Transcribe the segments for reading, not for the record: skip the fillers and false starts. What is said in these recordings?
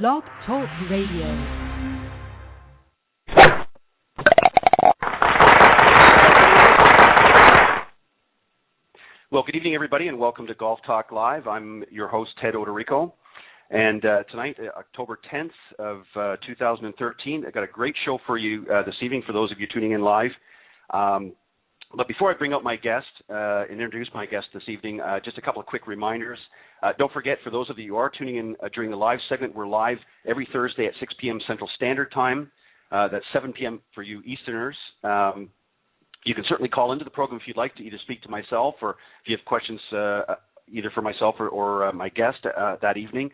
Blog Talk Radio. Well, good evening, everybody, and welcome to Golf Talk Live. I'm your host, Ted Odorico, and tonight, October 10th of 2013, I've got a great show for you this evening for those of you tuning in live. But before I bring out my guest and introduce my guest this evening, just a couple of quick reminders. Don't forget, for those of you who are tuning in during the live segment, we're live every Thursday at 6 p.m. Central Standard Time. That's 7 p.m. for you Easterners. You can certainly call into the program if you'd like to either speak to myself or if you have questions either for myself or my guest that evening.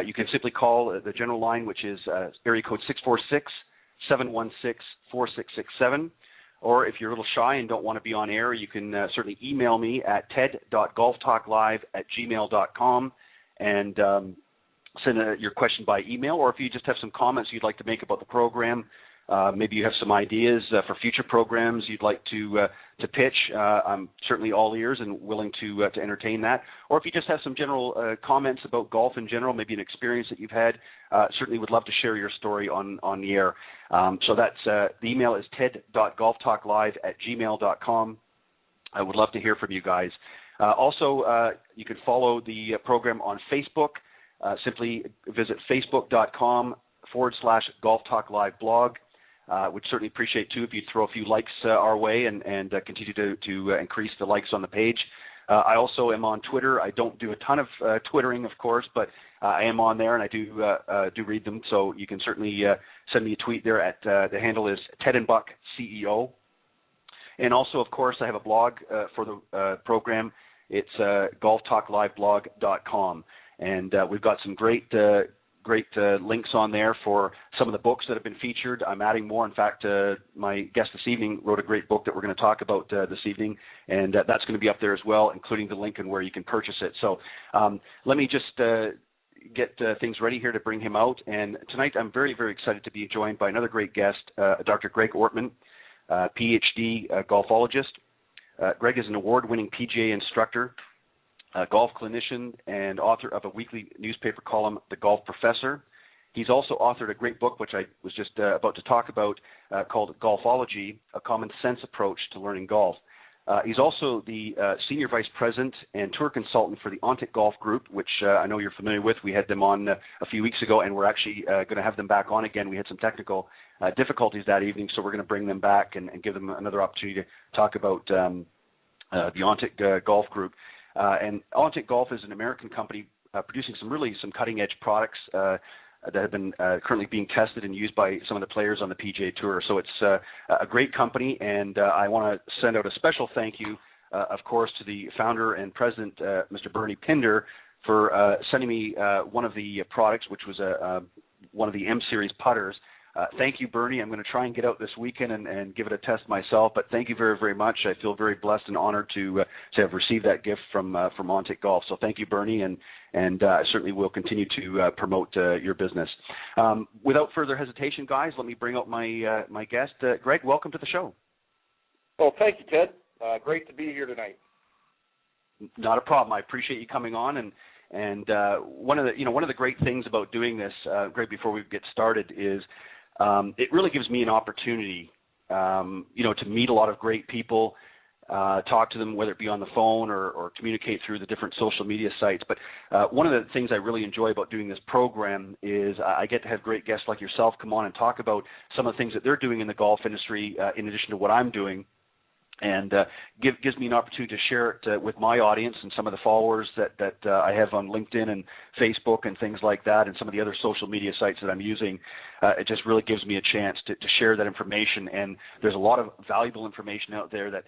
You can simply call the general line, which is area code 646-716-4667. Or if you're a little shy and don't want to be on air, you can certainly email me at ted.golftalklive@gmail.com and send your question by email. Or if you just have some comments you'd like to make about the program, maybe you have some ideas for future programs you'd like to pitch, I'm certainly all ears and willing to entertain that. Or if you just have some general comments about golf in general, maybe an experience that you've had, certainly would love to share your story on the air. So that's the email is ted.golftalklive@gmail.com. I would love to hear from you guys. Also, you can follow the program on Facebook. Simply visit facebook.com/Golf Talk Live blog. Would certainly appreciate, too, if you'd throw a few likes our way and continue to increase the likes on the page. I also am on Twitter. I don't do a ton of Twittering, of course, but I am on there, and I do read them. So you can certainly send me a tweet there at the handle is Ted and Buck CEO. And also, of course, I have a blog for the program. It's golftalkliveblog.com. And we've got some great links on there for some of the books that have been featured. I'm adding more. In fact, my guest this evening wrote a great book that we're going to talk about this evening, and that's going to be up there as well, including the link and where you can purchase it. So let me just get things ready here to bring him out. And tonight I'm very, very excited to be joined by another great guest, Dr. Greg Ortman, Ph.D. golfologist. Greg is an award-winning PGA instructor, a golf clinician, and author of a weekly newspaper column, The Golf Professor. He's also authored a great book, which I was just about to talk about, called Golfology, A Common Sense Approach to Learning Golf. He's also the Senior Vice President and Tour Consultant for the Ontic Golf Group, which I know you're familiar with. We had them on a few weeks ago, and we're actually going to have them back on again. We had some technical difficulties that evening, so we're going to bring them back and give them another opportunity to talk about the Ontic Golf Group. And Ontic Golf is an American company producing some cutting-edge products that have been currently being tested and used by some of the players on the PGA Tour. So it's a great company, and I want to send out a special thank you, of course, to the founder and president, Mr. Bernie Pinder, for sending me one of the products, which was one of the M-Series putters. Thank you, Bernie. I'm going to try and get out this weekend and give it a test myself, but thank you very, very much. I feel very blessed and honored to have received that gift from Ontic Golf. So thank you, Bernie, and I certainly will continue to promote your business. Without further hesitation, guys, let me bring out my guest. Greg, welcome to the show. Well, thank you, Ted. Great to be here tonight. Not a problem. I appreciate you coming on, and one of the great things about doing this, Greg, before we get started, is it really gives me an opportunity, to meet a lot of great people, talk to them, whether it be on the phone or communicate through the different social media sites. But one of the things I really enjoy about doing this program is I get to have great guests like yourself come on and talk about some of the things that they're doing in the golf industry in addition to what I'm doing. And gives me an opportunity to share it with my audience and some of the followers that I have on LinkedIn and Facebook and things like that, and some of the other social media sites that I'm using. It just really gives me a chance to share that information. And there's a lot of valuable information out there that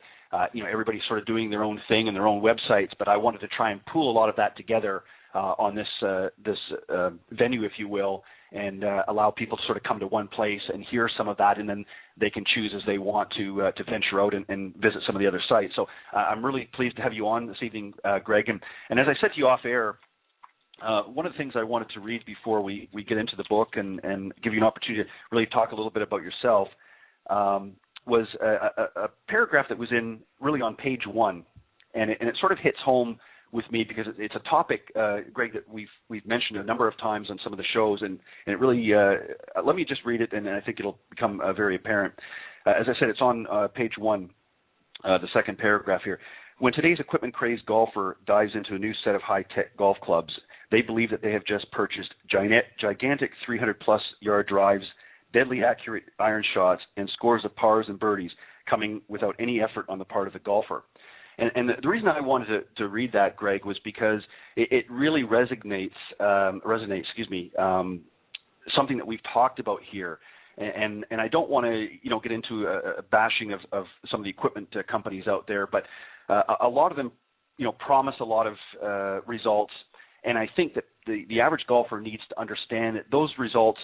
everybody's sort of doing their own thing and their own websites. But I wanted to try and pool a lot of that together on this venue, if you will, and allow people to sort of come to one place and hear some of that, and then they can choose as they want to venture out and visit some of the other sites. So I'm really pleased to have you on this evening, Greg. And as I said to you off air, one of the things I wanted to read before we get into the book and give you an opportunity to really talk a little bit about yourself was a paragraph that was really on page 1, and it sort of hits home with me because it's a topic, Greg, that we've mentioned a number of times on some of the shows, and it really, let me just read it, and I think it'll become very apparent. As I said, it's on page 1, the second paragraph here. When today's equipment-crazed golfer dives into a new set of high-tech golf clubs, they believe that they have just purchased gigantic 300-plus yard drives, deadly accurate iron shots, and scores of pars and birdies coming without any effort on the part of the golfer. And the reason I wanted to read that, Greg, was because it really resonates, something that we've talked about here. And I don't want to, get into a bashing of some of the equipment companies out there, but a lot of them, promise a lot of results. And I think that the average golfer needs to understand that those results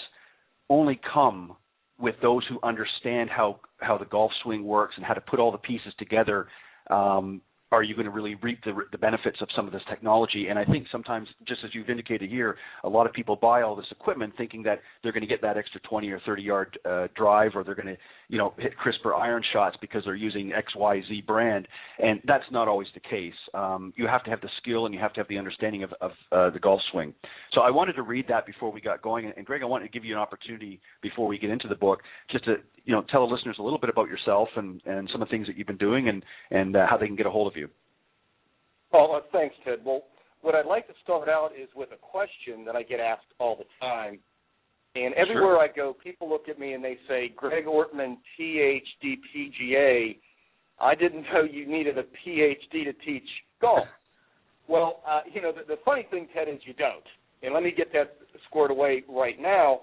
only come with those who understand how the golf swing works and how to put all the pieces together. Are you going to really reap the benefits of some of this technology? And I think sometimes, just as you've indicated here, a lot of people buy all this equipment thinking that they're going to get that extra 20 or 30-yard drive, or they're going to, hit crisper iron shots because they're using XYZ brand. And that's not always the case. You have to have the skill and you have to have the understanding of the golf swing. So I wanted to read that before we got going. And Greg, I wanted to give you an opportunity before we get into the book just to tell the listeners a little bit about yourself and some of the things that you've been doing and how they can get a hold of you. Oh, thanks, Ted. Well, what I'd like to start out is with a question that I get asked all the time. And everywhere I go, people look at me and they say, Greg Ortman, Ph.D, PGA, I didn't know you needed a Ph.D. to teach golf. Well, the funny thing, Ted, is you don't. And let me get that squared away right now.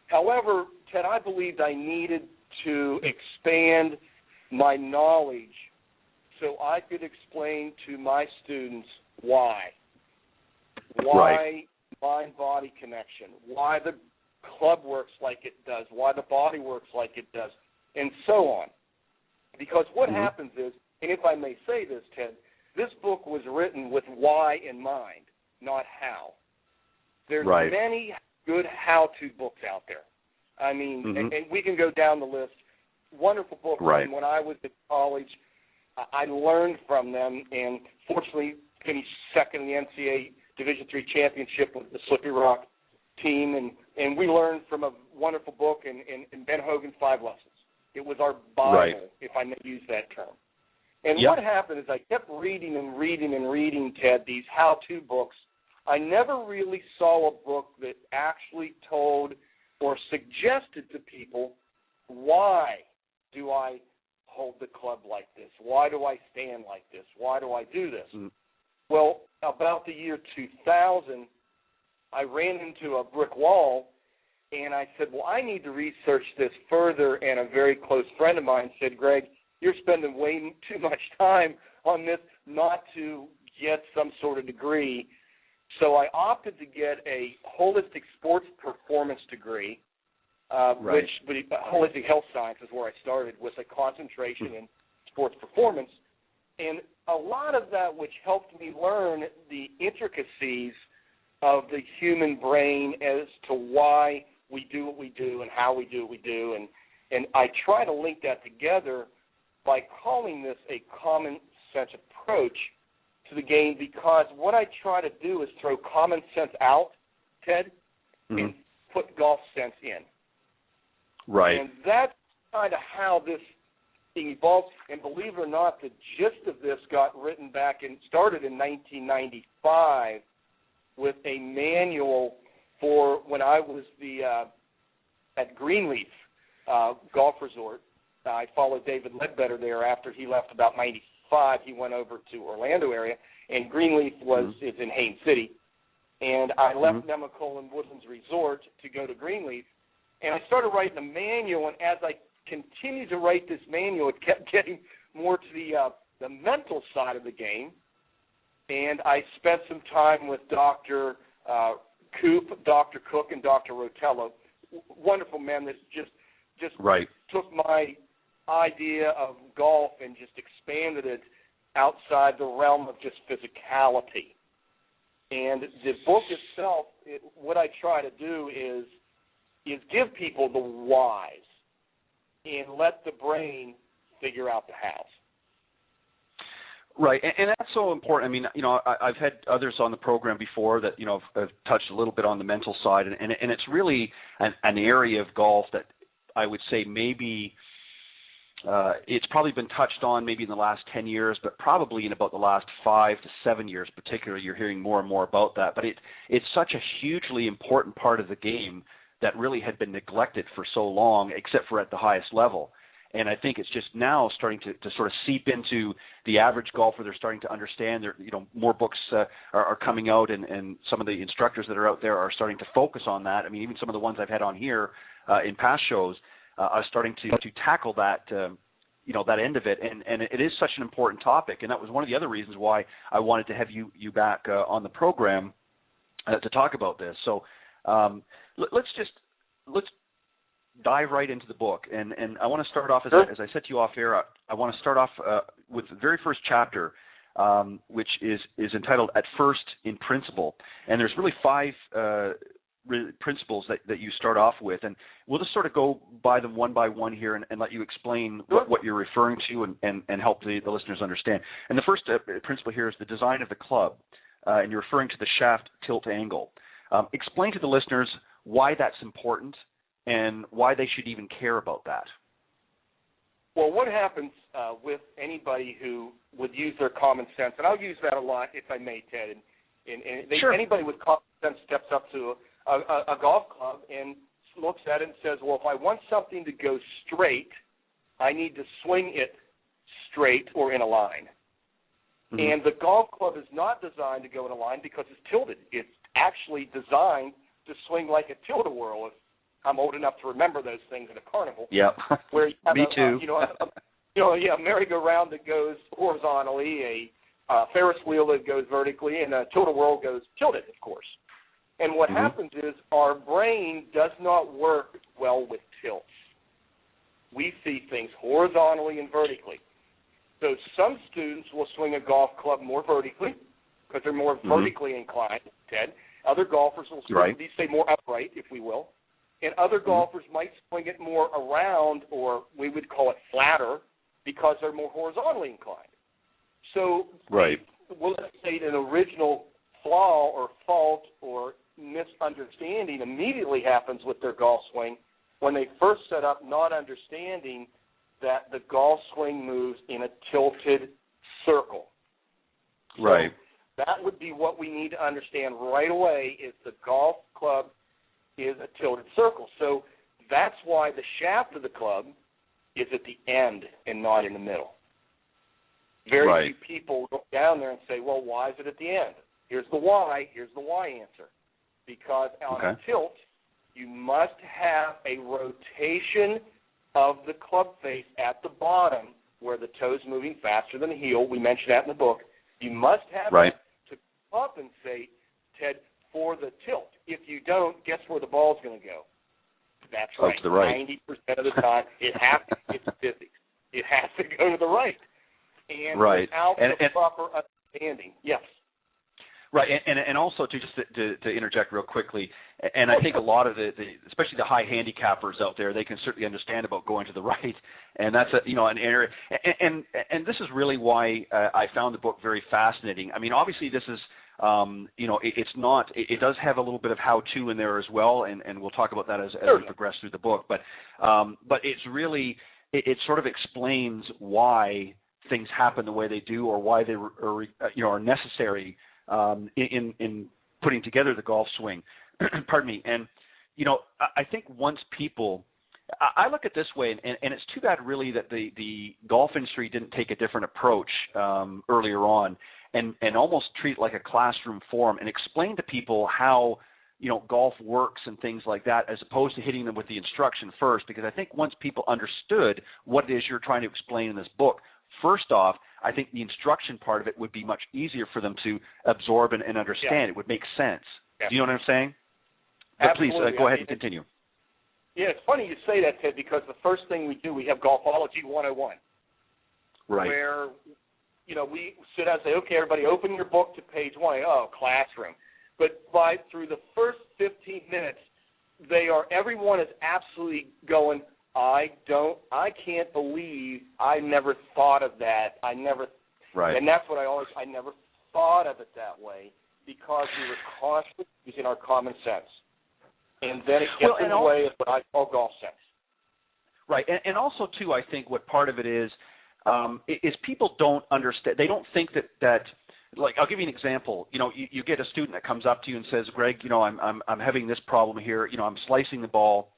However, Ted, I believed I needed to expand my knowledge so I could explain to my students why mind-body connection, why the club works like it does, why the body works like it does, and so on. Because what happens is, and if I may say this, Ted, this book was written with why in mind, not how. There's many good how-to books out there. I mean, and we can go down the list. Wonderful books. And when I was at college, I learned from them, and fortunately finished second in the NCAA Division III championship with the Slippery Rock team, and we learned from a wonderful book and Ben Hogan's 5 Lessons. It was our Bible, if I may use that term. And what happened is I kept reading and reading and reading, Ted, these how-to books. I never really saw a book that actually told or suggested to people, why do I hold the club like this? Why do I stand like this? Why do I do this? Well, about the year 2000, I ran into a brick wall, and I said, well, I need to research this further, and a very close friend of mine said, Greg, you're spending way too much time on this not to get some sort of degree. So I opted to get a holistic sports performance degree, which holistic health science is where I started, with a concentration in sports performance. And a lot of that which helped me learn the intricacies of the human brain as to why we do what we do and how we do what we do. And I try to link that together by calling this a common sense approach to the game, because what I try to do is throw common sense out, Ted, and put golf sense in. Right. And that's kind of how this thing evolved. And believe it or not, the gist of this got written started in 1995 with a manual for when I was at Greenleaf Golf Resort. I followed David Ledbetter there after he left about 95. He went over to Orlando area, and Greenleaf is in Haines City. And I left Nemacolin Woodlands Resort to go to Greenleaf. And I started writing a manual, and as I continued to write this manual, it kept getting more to the mental side of the game. And I spent some time with Dr. Coop, Dr. Cook, and Dr. Rotello, wonderful men that just took my idea of golf and just expanded it outside the realm of just physicality. And the book itself, what I try to do is give people the whys and let the brain figure out the hows. Right, and that's so important. I mean, I've had others on the program before that, have touched a little bit on the mental side, and it's really an area of golf that I would say maybe it's probably been touched on maybe in the last 10 years, but probably in about the last 5 to 7 years particularly, you're hearing more and more about that. But it's such a hugely important part of the game that really had been neglected for so long, except for at the highest level. And I think it's just now starting to sort of seep into the average golfer. They're starting to understand. More books are coming out, and some of the instructors that are out there are starting to focus on that. I mean, even some of the ones I've had on here in past shows are starting to tackle that, that end of it. And it is such an important topic. And that was one of the other reasons why I wanted to have you back on the program to talk about this. So let's dive right into the book, and I want to start off, as I said to you off air, I want to start off with the very first chapter, which is entitled At First in Principle, and there's really 5 principles that you start off with, and we'll just sort of go by them one by one here and let you explain what you're referring to and help the listeners understand. And the first principle here is the design of the club, and you're referring to the shaft tilt angle. Explain to the listeners why that's important and why they should even care about that. Well, what happens with anybody who would use their common sense, and I'll use that a lot if I may, Ted, Sure. Anybody with common sense steps up to a golf club and looks at it and says, well, if I want something to go straight, I need to swing it straight or in a line. Mm-hmm. And the golf club is not designed to go in a line because it's tilted. It's actually designed to swing like a tilt-a-whirl. I'm old enough to remember those things at a carnival. Yeah, where you have me too. A merry-go-round that goes horizontally, a Ferris wheel that goes vertically, and a tilt-a-whirl goes tilted, of course. And what happens is our brain does not work well with tilts. We see things horizontally and vertically. So some students will swing a golf club more vertically because they're more vertically inclined, Ted. Other golfers will swing, more upright, if we will. And other golfers might swing it more around, or we would call it flatter, because they're more horizontally inclined. So, well, let's say an original flaw or fault or misunderstanding immediately happens with their golf swing when they first set up, not understanding that the golf swing moves in a tilted circle. Right. So that would be what we need to understand right away, is the golf club is a tilted circle. So that's why the shaft of the club is at the end and not in the middle. Very few people go down there and say, well, why is it at the end? Here's the why. Here's the why answer. Because on a tilt, you must have a rotation of the club face at the bottom where the toe's moving faster than the heel. We mentioned that in the book. You must have that to compensate, Ted, for the tilt. If you don't, guess where the ball's going to go? That's right. To the right. 90% of the time, it's busy. It has to go to the right. And without the proper understanding, yes. Right, and also to interject real quickly, and I think a lot of the especially the high handicappers out there, they can certainly understand about going to the right, and that's an area, and this is really why I found the book very fascinating. I mean, obviously this is it's not. It does have a little bit of how-to in there as well, and we'll talk about that as we progress through the book. But it's really it sort of explains why things happen the way they do, or why they are necessary in putting together the golf swing. Pardon me. And I think once people, I look at it this way, and it's too bad really that the golf industry didn't take a different approach earlier on. And almost treat it like a classroom forum and explain to people how, golf works and things like that, as opposed to hitting them with the instruction first. Because I think once people understood what it is you're trying to explain in this book, first off, I think the instruction part of it would be much easier for them to absorb and understand. Yeah. It would make sense. Yeah. Do you know what I'm saying? But please, go ahead and continue. Yeah, it's funny you say that, Ted, because the first thing we do, we have Golfology 101. Right. Where we sit down and say, okay, everybody, open your book to page 1. Oh, classroom. But through the first 15 minutes, everyone is absolutely going, I can't believe I never thought of that. I never Right. And that's what I never thought of it that way, because we were constantly using our common sense. And then it gets in the way of what I call golf sense. Right. And also, too, I think what part of it is people don't understand. They don't think that like, I'll give you an example. You know, you get a student that comes up to you and says, Greg, you know, I'm having this problem here. You know, I'm slicing the ball,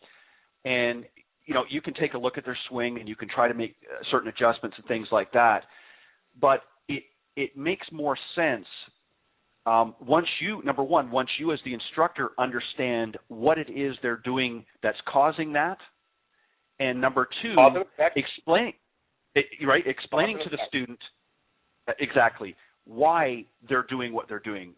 and you know, you can take a look at their swing and you can try to make certain adjustments and things like that. But it makes more sense once you as the instructor understand what it is they're doing that's causing that, and number two, explaining to the student exactly why they're doing what they're doing,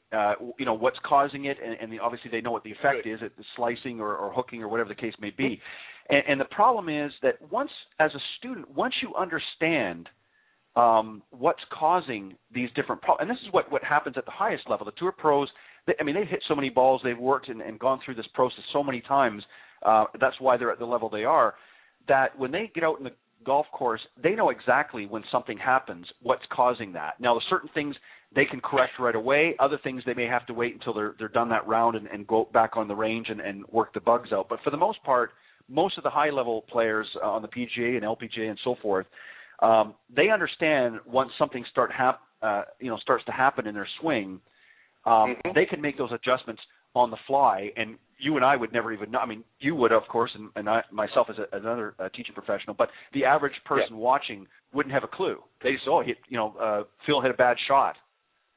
you know, what's causing it, and obviously they know what the effect is, at slicing or hooking or whatever the case may be. And the problem is that once you understand what's causing these different problems, and this is what happens at the highest level. The tour pros, they've hit so many balls, they've worked and gone through this process so many times, that's why they're at the level they are, that when they get out in the golf course, they know exactly when something happens, what's causing that. Now, there's certain things they can correct right away. Other things they may have to wait until they're done that round and go back on the range and work the bugs out. But for the most part, most of the high-level players on the PGA and LPGA and so forth, they understand once something starts to happen in their swing, they can make those adjustments on the fly, and you and I would never even know. I mean, you would, of course, and I myself as another teaching professional, but the average person watching wouldn't have a clue. They say, Phil hit a bad shot.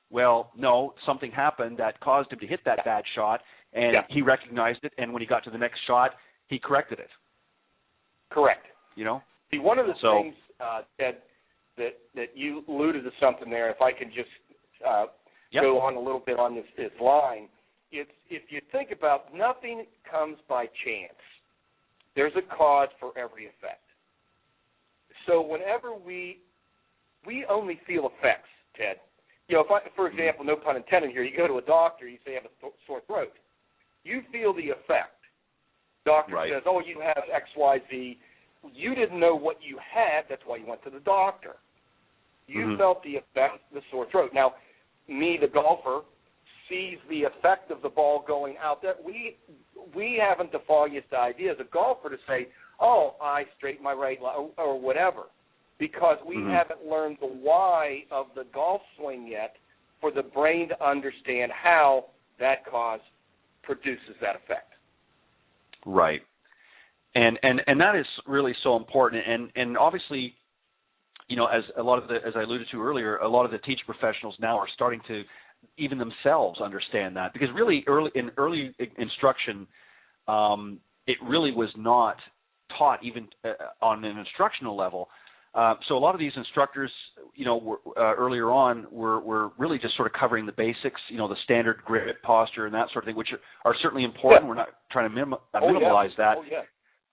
Well, no, something happened that caused him to hit that bad shot, and he recognized it, and when he got to the next shot, he corrected it. Correct. You know? See, one of the things, Ted, that you alluded to something there, if I can just go on a little bit on this line, if you think about, nothing comes by chance. There's a cause for every effect. So whenever we only feel effects, Ted. You know, for example, no pun intended here, you go to a doctor, you say you have a sore throat. You feel the effect. Doctor says, oh, you have X, Y, Z. You didn't know what you had. That's why you went to the doctor. You felt the effect, the sore throat. Now, me, the golfer, sees the effect of the ball going out. That we haven't the foggiest idea as a golfer to say, oh, I straighten my right leg or whatever, because we haven't learned the why of the golf swing yet for the brain to understand how that cause produces that effect. Right. And that is really so important. And obviously, you know, as I alluded to earlier, a lot of the teaching professionals now are starting to even themselves understand that, because really early instruction, it really was not taught even on an instructional level. So a lot of these instructors, you know, earlier on were really just sort of covering the basics, you know, the standard grip, posture, and that sort of thing, which are certainly important. We're not trying to minimalize that.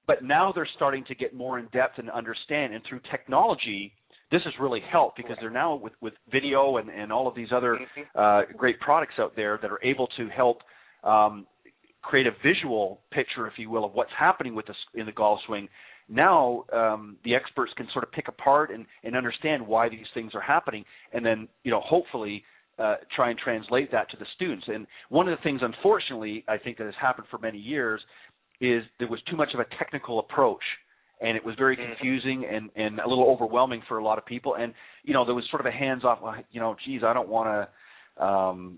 But now they're starting to get more in depth and understand, and through technology, this has really helped, because they're now with video and all of these other great products out there that are able to help create a visual picture, if you will, of what's happening in the golf swing. Now the experts can sort of pick apart and understand why these things are happening, and then, you know, hopefully try and translate that to the students. And one of the things, unfortunately, I think that has happened for many years is there was too much of a technical approach, and it was very confusing and a little overwhelming for a lot of people. And, you know, there was sort of a hands-off, you know, geez, I don't want to,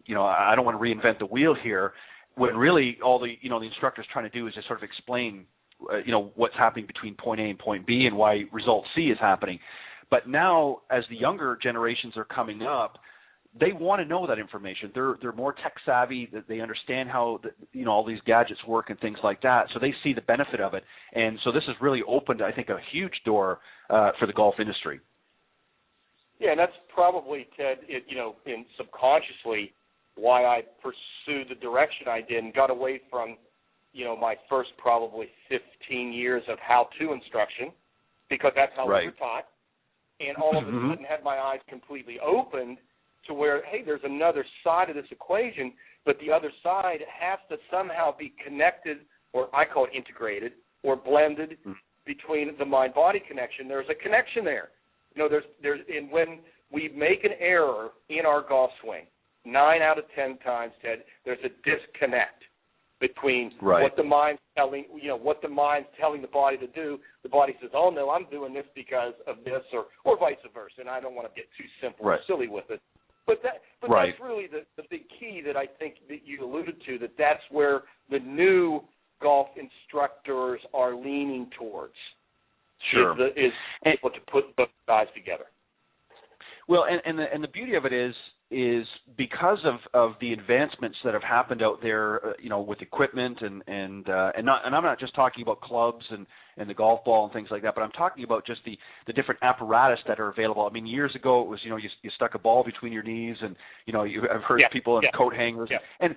you know, I don't want to reinvent the wheel here, when really all the instructor's trying to do is just sort of explain, you know, what's happening between point A and point B and why result C is happening. But now, as the younger generations are coming up, they want to know that information. They're more tech savvy. They understand how all these gadgets work and things like that. So they see the benefit of it. And so this has really opened, I think, a huge door for the golf industry. Yeah, and that's probably, Ted, in subconsciously why I pursued the direction I did and got away from, my first probably 15 years of how-to instruction, because that's how we were taught, and all of a sudden had my eyes completely opened to where, hey, there's another side of this equation, but the other side has to somehow be connected, or I call it integrated, or blended between the mind-body connection. There's a connection there. There's and when we make an error in our golf swing. 9 out of 10 times, Ted, there's a disconnect between what the mind's telling, what the mind's telling the body to do. The body says, "Oh no, I'm doing this because of this," or vice versa. And I don't want to get too simple or silly with it. But that's really the big key that I think that you alluded to. That's where the new golf instructors are leaning towards. Sure. Is able to put both sides together. Well, and the beauty of it is because of the advancements that have happened out there, with equipment and I'm not just talking about clubs and the golf ball and things like that, but I'm talking about just the different apparatus that are available. I mean, years ago it was you stuck a ball between your knees, and I've heard people in coat hangers, and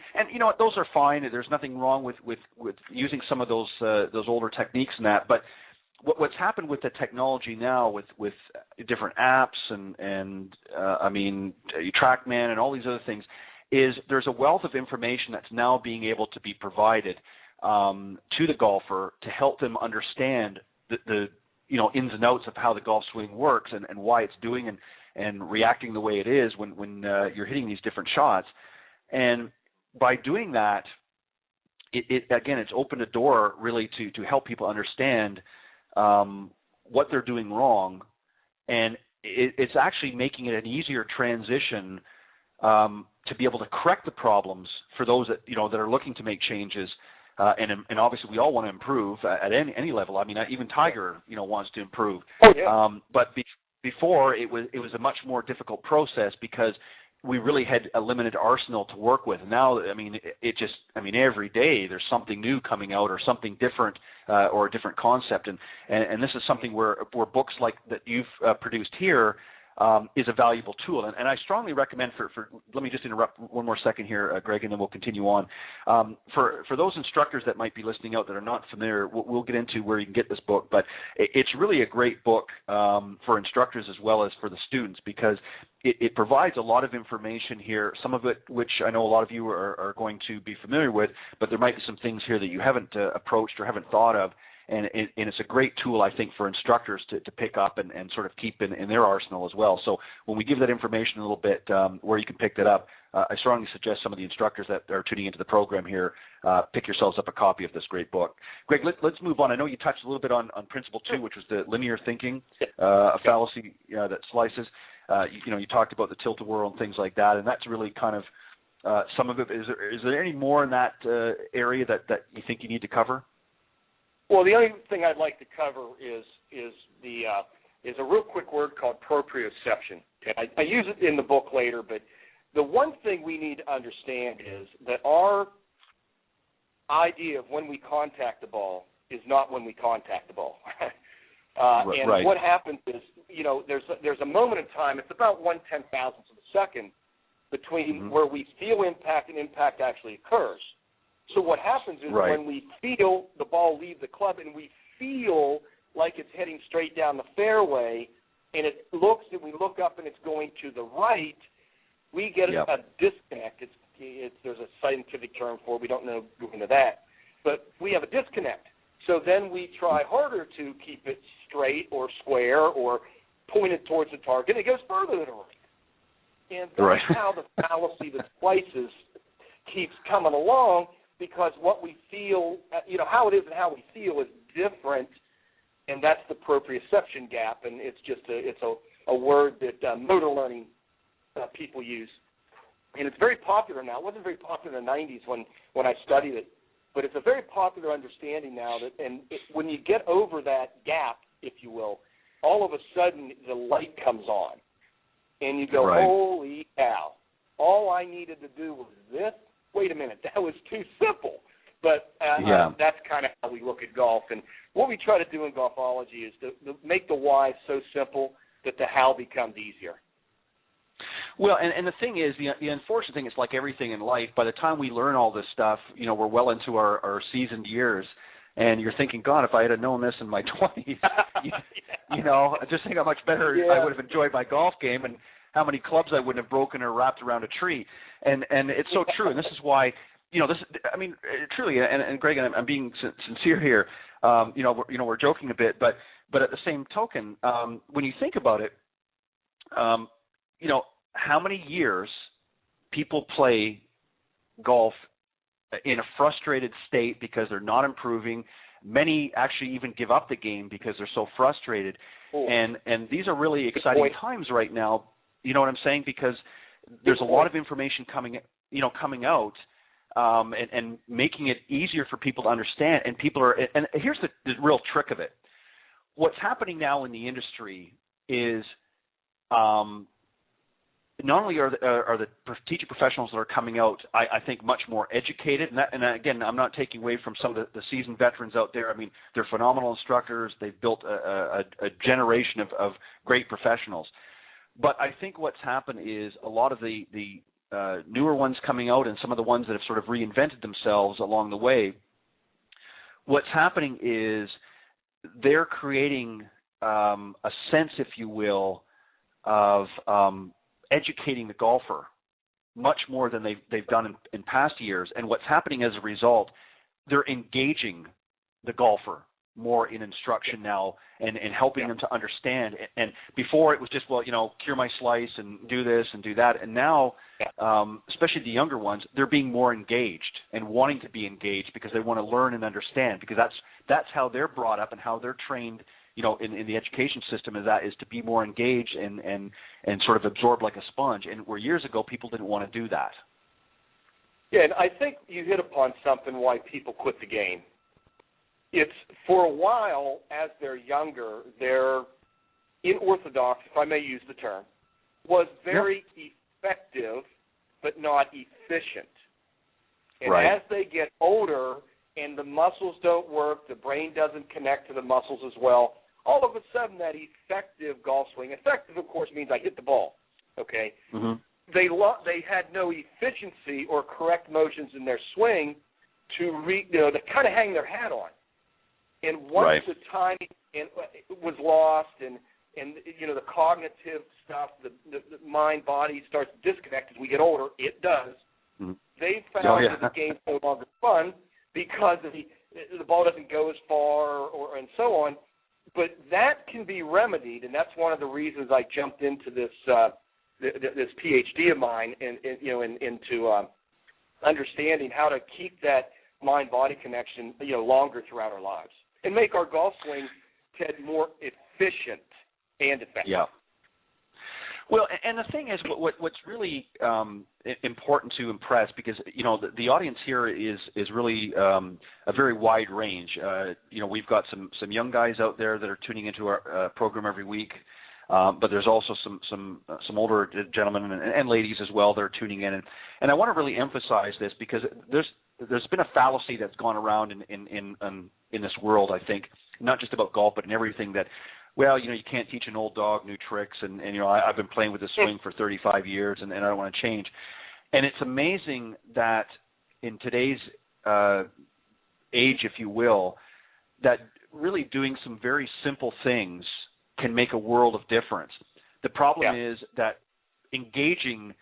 those are fine. There's nothing wrong with using some of those older techniques and that, but what's happened with the technology now with different apps and TrackMan and all these other things is there's a wealth of information that's now being able to be provided to the golfer to help them understand the ins and outs of how the golf swing works and why it's doing and reacting the way it is when you're hitting these different shots. And by doing that, it's opened a door really to help people understand what they're doing wrong, and it's actually making it an easier transition to be able to correct the problems for those that that are looking to make changes, and obviously we all want to improve at any level. I mean, even Tiger wants to improve. But before it was a much more difficult process because we really had a limited arsenal to work with. Now, I mean, every day there's something new coming out or something different or a different concept. And this is something where books like that you've produced here is a valuable tool. And I strongly recommend let me just interrupt one more second here, Greg, and then we'll continue on. For those instructors that might be listening out that are not familiar, we'll get into where you can get this book. But it's really a great book for instructors as well as for the students because it provides a lot of information here, some of it which I know a lot of you are going to be familiar with, but there might be some things here that you haven't approached or haven't thought of. And it's a great tool, I think, for instructors to pick up and sort of keep in their arsenal as well. So when we give that information a little bit where you can pick that up, I strongly suggest some of the instructors that are tuning into the program here, pick yourselves up a copy of this great book. Greg, let's move on. I know you touched a little bit on Principle 2, which was the linear thinking, a fallacy that slices. You talked about the tilt-a-whirl and things like that, and that's really kind of some of it. Is there any more in that area that you think you need to cover? Well, the only thing I'd like to cover is a real quick word called proprioception. I use it in the book later, but the one thing we need to understand is that our idea of when we contact the ball is not when we contact the ball. What happens is, there's a moment in time, it's about 1/10,000th of a second between where we feel impact and impact actually occurs. So what happens is when we feel the ball leave the club and we feel like it's heading straight down the fairway and we look up and it's going to the right, we get a disconnect. There's a scientific term for it. We don't go into that. But we have a disconnect. So then we try harder to keep it straight or square or pointed towards the target. It goes further than the right. And that's how the fallacy that slices keeps coming along, because what we feel, how it is and how we feel is different, and that's the proprioception gap. And it's just a word that motor learning people use, and it's very popular now. It wasn't very popular in the 90s when I studied it, but it's a very popular understanding now. When you get over that gap, if you will, all of a sudden the light comes on, and you go, holy cow, all I needed to do was this? Wait a minute, that was too simple. But that's kind of how we look at golf. And what we try to do in Golfology is to make the why so simple that the how becomes easier. Well, and the thing is, the unfortunate thing is, like everything in life, by the time we learn all this stuff, we're well into our seasoned years, and you're thinking, God, if I had known this in my 20s, just think how much better I would have enjoyed my golf game and how many clubs I wouldn't have broken or wrapped around a tree. And it's so true, and this is why, truly, and Greg, I'm being sincere here, we're joking a bit, but at the same token, when you think about it, how many years people play golf in a frustrated state because they're not improving. Many actually even give up the game because they're so frustrated. Ooh. And these are really exciting times right now. You know what I'm saying? Because there's a lot of information coming out, and making it easier for people to understand. And and here's the real trick of it. What's happening now in the industry is, not only are the teaching professionals that are coming out, I think, much more educated, and again, I'm not taking away from some of the seasoned veterans out there. I mean, they're phenomenal instructors. They've built a generation of great professionals. But I think what's happened is a lot of the newer ones coming out, and some of the ones that have sort of reinvented themselves along the way, what's happening is they're creating a sense, if you will, of educating the golfer much more than they've done in past years. And what's happening as a result, they're engaging the golfer more in instruction now and helping them to understand. And before it was just, cure my slice and do this and do that. And now, especially the younger ones, they're being more engaged and wanting to be engaged because they want to learn and understand, because that's how they're brought up and how they're trained, in the education system, is to be more engaged and sort of absorb like a sponge. And where years ago people didn't want to do that. Yeah, and I think you hit upon something why people quit the game. It's for a while, as they're younger, their unorthodox, if I may use the term, was very effective but not efficient. And as they get older and the muscles don't work, the brain doesn't connect to the muscles as well, all of a sudden that effective golf swing, effective of course means I hit the ball, okay? Mm-hmm. They had no efficiency or correct motions in their swing to kind of hang their hat on. And once the timing was lost and the cognitive stuff, the mind body starts to disconnect as we get older, it does. Mm-hmm. They found that the game's no longer fun because the ball doesn't go as far and so on. But that can be remedied, and that's one of the reasons I jumped into this this Ph.D. of mine into understanding how to keep that mind-body connection longer throughout our lives and make our golf swing, Ted, more efficient and effective. Yeah. Well, and the thing is, what's really important to impress, because the audience here is really a very wide range. We've got some young guys out there that are tuning into our program every week, but there's also some older gentlemen and ladies as well that are tuning in, and I want to really emphasize this because there's been a fallacy that's gone around in this world, I think, not just about golf but in everything, that you can't teach an old dog new tricks, and I've been playing with this swing for 35 years, and I don't want to change. And it's amazing that in today's age, if you will, that really doing some very simple things can make a world of difference. The problem is that engaging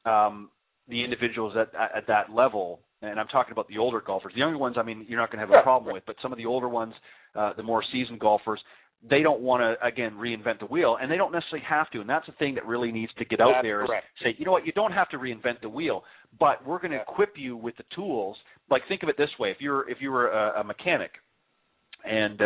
the individuals at that level, and I'm talking about the older golfers. The younger ones, you're not going to have a problem with, but some of the older ones, the more seasoned golfers, they don't want to, again, reinvent the wheel, and they don't necessarily have to, and that's the thing that really needs to get out there. Correct. Is say, you know what, you don't have to reinvent the wheel, but we're going to equip you with the tools. Like, think of it this way: if you were a mechanic, and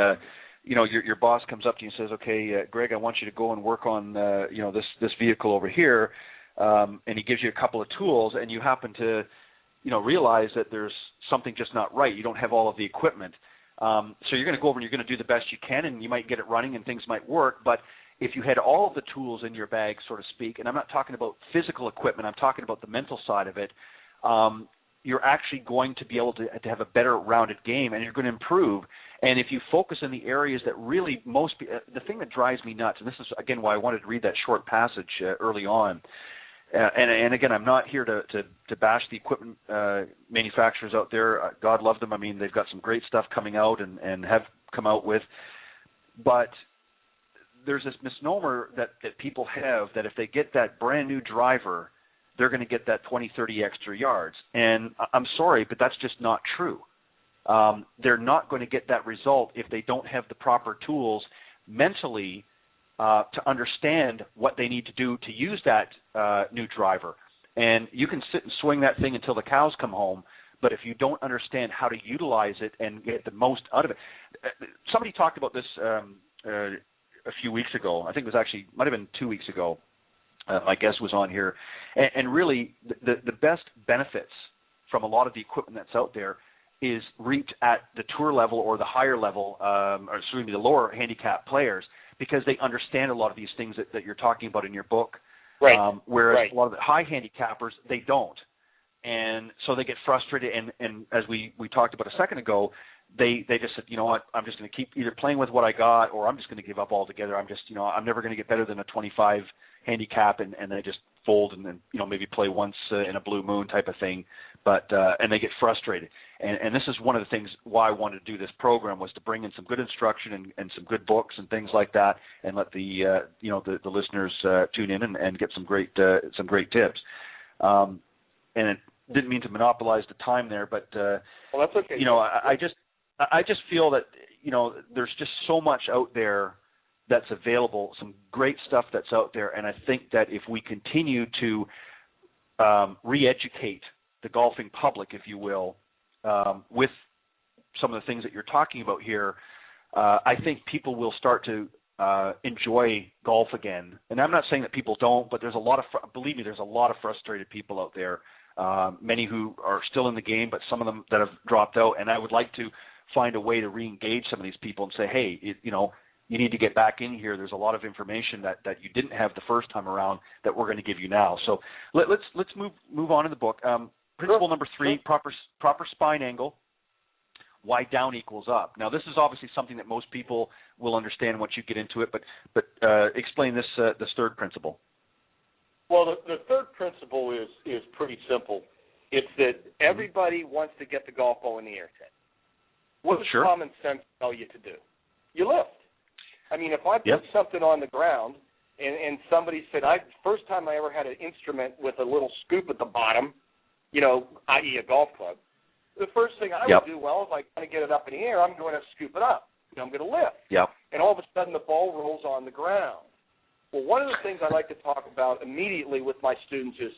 your boss comes up to you and says, "Okay, Greg, I want you to go and work on this vehicle over here," and he gives you a couple of tools, and you happen to realize that there's something just not right. You don't have all of the equipment. So you're going to go over and you're going to do the best you can, and you might get it running and things might work. But if you had all of the tools in your bag, so to speak, and I'm not talking about physical equipment, I'm talking about the mental side of it, you're actually going to be able to have a better rounded game, and you're going to improve. And if you focus in the areas that really the thing that drives me nuts, and this is, again, why I wanted to read that short passage early on, and again, I'm not here to bash the equipment manufacturers out there. God love them. They've got some great stuff coming out and have come out with. But there's this misnomer that people have that if they get that brand new driver, they're going to get that 20, 30 extra yards. And I'm sorry, but that's just not true. They're not going to get that result if they don't have the proper tools mentally to understand what they need to do to use that new driver. And you can sit and swing that thing until the cows come home, but if you don't understand how to utilize it and get the most out of it. Somebody talked about this a few weeks ago. I think it was actually, might have been 2 weeks ago. My guest was on here. And really, the best benefits from a lot of the equipment that's out there is reaped at the tour level or the higher level, or excuse me, the lower handicap players, because they understand a lot of these things that you're talking about in your book. Right. Whereas a lot of the high handicappers, they don't. And so they get frustrated, and as we talked about a second ago, they just said, you know what, I'm just going to keep either playing with what I got, or I'm just going to give up altogether. I'm just, I'm never going to get better than a 25 handicap, and they just fold and then, maybe play once in a blue moon type of thing. But and they get frustrated. And this is one of the things why I wanted to do this program, was to bring in some good instruction and some good books and things like that, and let the listeners tune in and get some great tips. And it didn't mean to monopolize the time there, but well, that's okay. I just feel that there's just so much out there that's available, some great stuff that's out there, and I think that if we continue to re-educate the golfing public, if you will, with some of the things that you're talking about here, I think people will start to enjoy golf again. And I'm not saying that people don't, but there's a lot of, believe me, there's a lot of frustrated people out there, many who are still in the game, but some of them that have dropped out. And I would like to find a way to re-engage some of these people and say, hey, you need to get back in here. There's a lot of information that you didn't have the first time around that we're going to give you now. So let's move on in the book. Principle number 3, proper spine angle, why down equals up. Now, this is obviously something that most people will understand once you get into it, but explain this third principle. Well, the third principle is pretty simple. It's that everybody wants to get the golf ball in the air, Ted. What does common sense tell you to do? You lift. I mean, if I put something on the ground and somebody said, first time I ever had an instrument with a little scoop at the bottom, i.e. a golf club, the first thing I would do, if I kind of get it up in the air, I'm going to scoop it up. I'm going to lift. Yep. And all of a sudden the ball rolls on the ground. Well, one of the things I like to talk about immediately with my students is,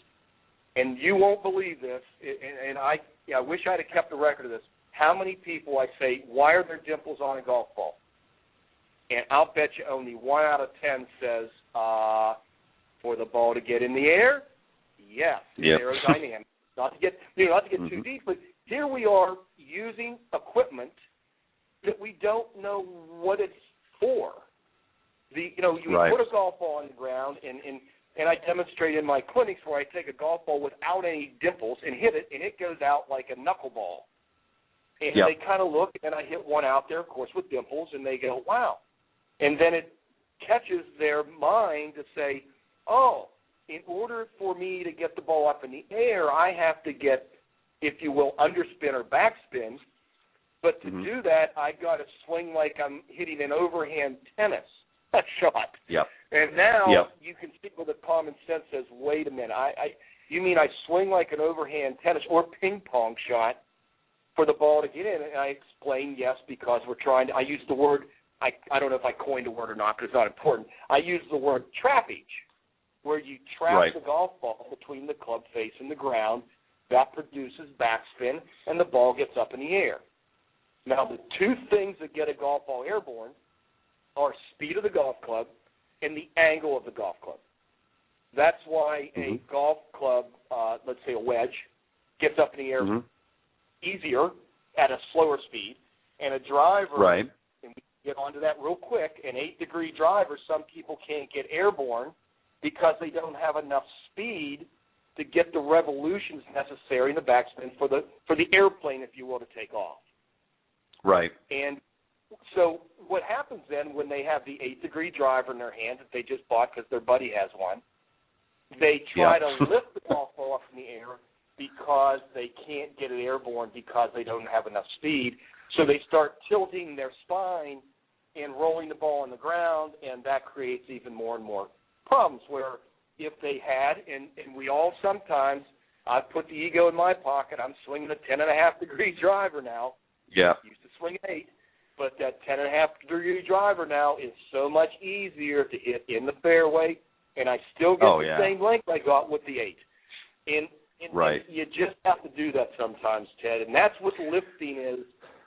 and you won't believe this, and I wish I'd have kept a record of this, how many people I say, why are there dimples on a golf ball? And I'll bet you only 1 out of 10 says, for the ball to get in the air? Yes, aerodynamics. Not to get too deep, but here we are using equipment that we don't know what it's for. You put a golf ball on the ground, and I demonstrate in my clinics where I take a golf ball without any dimples and hit it, and it goes out like a knuckleball. And they kind of look, and I hit one out there, of course, with dimples, and they go, wow. And then it catches their mind to say, oh, in order for me to get the ball up in the air, I have to get, if you will, underspin or backspin. But to do that, I've got to swing like I'm hitting an overhand tennis shot. Yep. And now you can see where the common sense says, wait a minute, you mean I swing like an overhand tennis or ping pong shot for the ball to get in? And I explain, yes, because we're trying to, I use the word, I don't know if I coined a word or not, because it's not important. I use the word trappage, where you trap the golf ball between the club face and the ground. That produces backspin, and the ball gets up in the air. Now, the two things that get a golf ball airborne are speed of the golf club and the angle of the golf club. That's why a golf club, let's say a wedge, gets up in the air easier at a slower speed, and a driver, and we get onto that real quick, an 8-degree driver, some people can't get airborne because they don't have enough speed to get the revolutions necessary in the backspin for the airplane, if you will, to take off. Right. And so what happens then when they have the 8-degree driver in their hand that they just bought because their buddy has one, they try to lift the golf ball up in the air because they can't get it airborne because they don't have enough speed. So they start tilting their spine and rolling the ball on the ground, and that creates even more and more problems where if they had, and we all sometimes, I put the ego in my pocket, I'm swinging a 10.5-degree driver now. Yeah. Used to swing an 8, but that 10.5 degree driver now is so much easier to hit in the fairway, and I still get the same length I got with the 8. And you just have to do that sometimes, Ted, and that's what lifting is.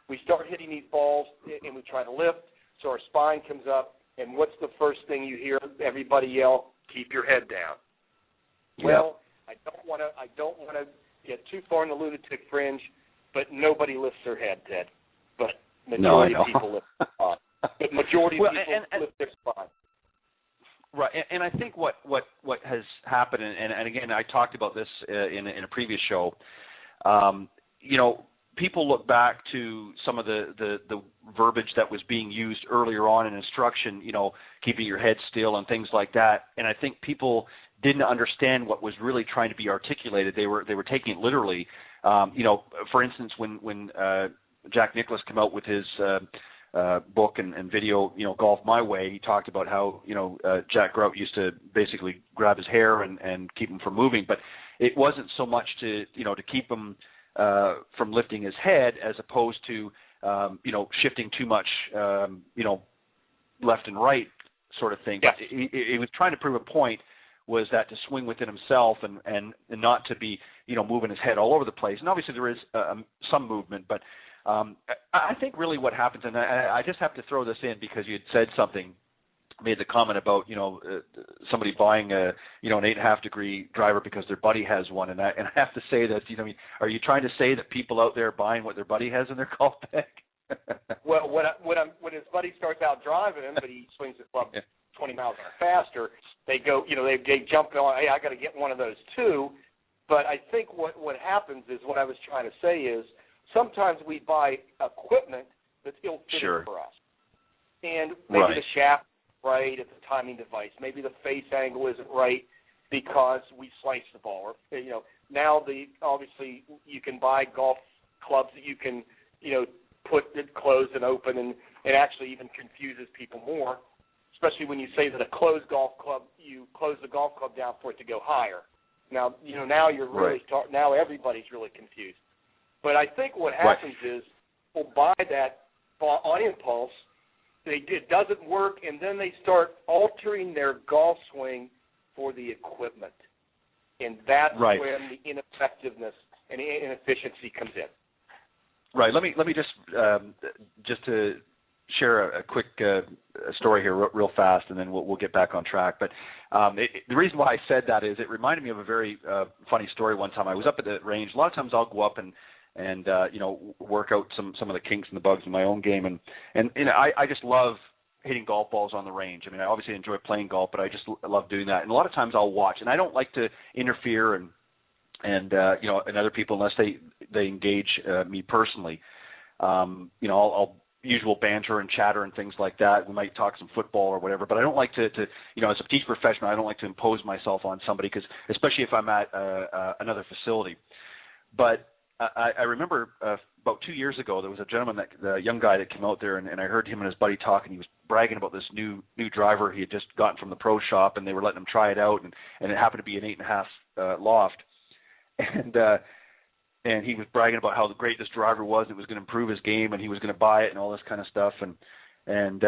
We start hitting these balls, and we try to lift, so our spine comes up, and what's the first thing you hear everybody yell? Keep your head down. Yeah. Well, I don't want to get too far in the lunatic fringe, but nobody lifts their head, Ted. But majority of people lift their spine. But majority of people lift their spine. Right, and I think what has happened, and again, I talked about this in a previous show. People look back to some of the verbiage that was being used earlier on in instruction, keeping your head still and things like that. And I think people didn't understand what was really trying to be articulated. They were taking it literally. For instance, when Jack Nicklaus came out with his book and video, Golf My Way, he talked about how, Jack Grout used to basically grab his hair and keep him from moving. But it wasn't so much to keep him from lifting his head as opposed to, shifting too much, left and right sort of thing. Yes. But he was trying to prove a point was that to swing within himself and not to be, moving his head all over the place. And obviously there is some movement, but I think really what happens, and I just have to throw this in because you had said something, made the comment about somebody buying an 8.5 degree driver because their buddy has one, and I have to say that are you trying to say that people out there are buying what their buddy has in their golf bag? Well, when his buddy starts out driving him, but he swings the club 20 miles an hour faster, they go, they jump on. Hey, I got to get one of those too. But I think what happens is what I was trying to say is sometimes we buy equipment that's ill-fitting for us, and maybe the shaft right at the timing device. Maybe the face angle isn't right because we slice the ball. Or, now obviously you can buy golf clubs that you can, put it closed and open, and it actually even confuses people more, especially when you say that a closed golf club, you close the golf club down for it to go higher. Now, now you're really now everybody's really confused. But I think what happens is people buy that on impulse. It doesn't work, and then they start altering their golf swing for the equipment, and that's when the ineffectiveness and inefficiency comes in. Right. Let me just to share a quick story here real fast, and then we'll get back on track. But the reason why I said that is it reminded me of a very funny story one time. I was up at the range. A lot of times I'll go up and work out some of the kinks and the bugs in my own game, and I just love hitting golf balls on the range. I mean, I obviously enjoy playing golf, but I just love doing that. And a lot of times I'll watch, and I don't like to interfere and other people unless they engage me personally. I'll usual banter and chatter and things like that. We might talk some football or whatever, but I don't like to as a teach professional, I don't like to impose myself on somebody, because especially if I'm at another facility. But I remember about 2 years ago, there was a gentleman, the young guy that came out there, and I heard him and his buddy talk, and he was bragging about this new driver he had just gotten from the pro shop, and they were letting him try it out, and it happened to be an 8.5 loft, and he was bragging about how great this driver was. It was going to improve his game, and he was going to buy it and all this kind of stuff, and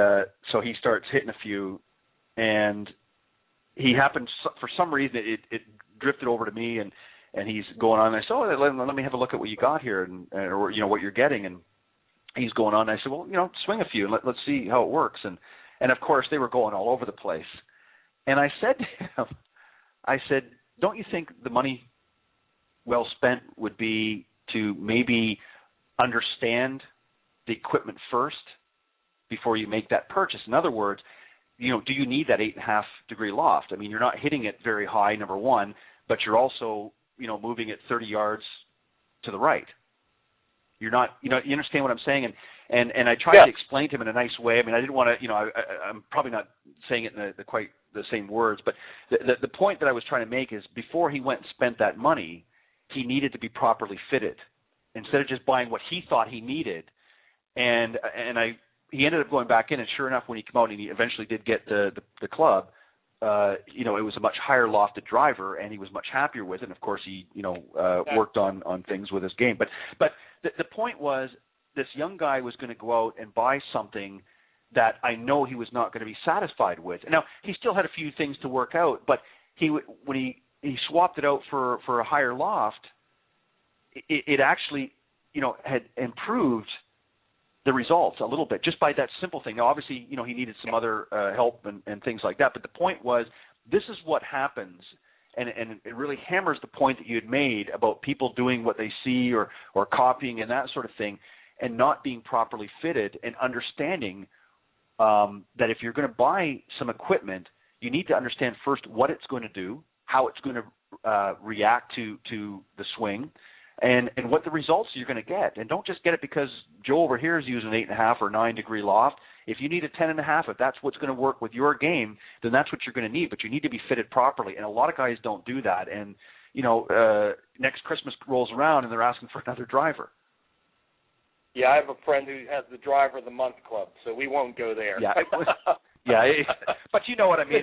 so he starts hitting a few, and he happened, for some reason, it drifted over to me, and he's going on. And I said, let me have a look at what you got here, or what you're getting. And he's going on. And I said, well, swing a few, and let's see how it works. And of course, they were going all over the place. And I said to him, don't you think the money well spent would be to maybe understand the equipment first before you make that purchase? In other words, do you need that 8.5 degree loft? I mean, you're not hitting it very high, number one, but you're also moving it 30 yards to the right. You're not, you understand what I'm saying? And I tried to explain to him in a nice way. I mean, I didn't want to, I'm probably not saying it in quite the same words, but the point that I was trying to make is before he went and spent that money, he needed to be properly fitted instead of just buying what he thought he needed. And he ended up going back in, and sure enough, when he came out and he eventually did get the club, it was a much higher lofted driver, and he was much happier with it. And of course, he, worked on things with his game. But the point was, this young guy was going to go out and buy something that I know he was not going to be satisfied with. Now, he still had a few things to work out, but when he swapped it out for a higher loft, it actually, had improved the results a little bit just by that simple thing. Now, obviously, he needed some other help and things like that, but the point was, this is what happens, and it really hammers the point that you had made about people doing what they see or copying and that sort of thing, and not being properly fitted, and understanding that if you're going to buy some equipment, you need to understand first what it's going to do, how it's going to react to the swing, and what the results you're going to get. And don't just get it because Joe over here is using an 8.5 or 9 degree loft. If you need a 10.5, if that's what's going to work with your game, then that's what you're going to need. But you need to be fitted properly. And a lot of guys don't do that. And, next Christmas rolls around and they're asking for another driver. Yeah, I have a friend who has the Driver of the Month club, so we won't go there. Yeah, but you know what I mean.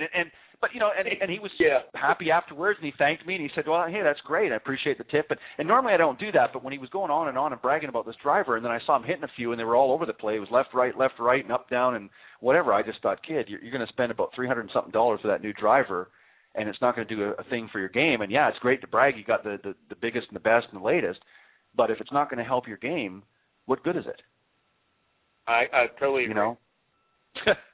But he was happy afterwards, and he thanked me, and he said, "Well, hey, that's great. I appreciate the tip." And normally I don't do that, but when he was going on and bragging about this driver, and then I saw him hitting a few, and they were all over the place. It was left, right, and up, down, and whatever. I just thought, kid, you're going to spend about $300 and something for that new driver, and it's not going to do a thing for your game. And yeah, it's great to brag you got the biggest and the best and the latest, but if it's not going to help your game, what good is it? I totally agree.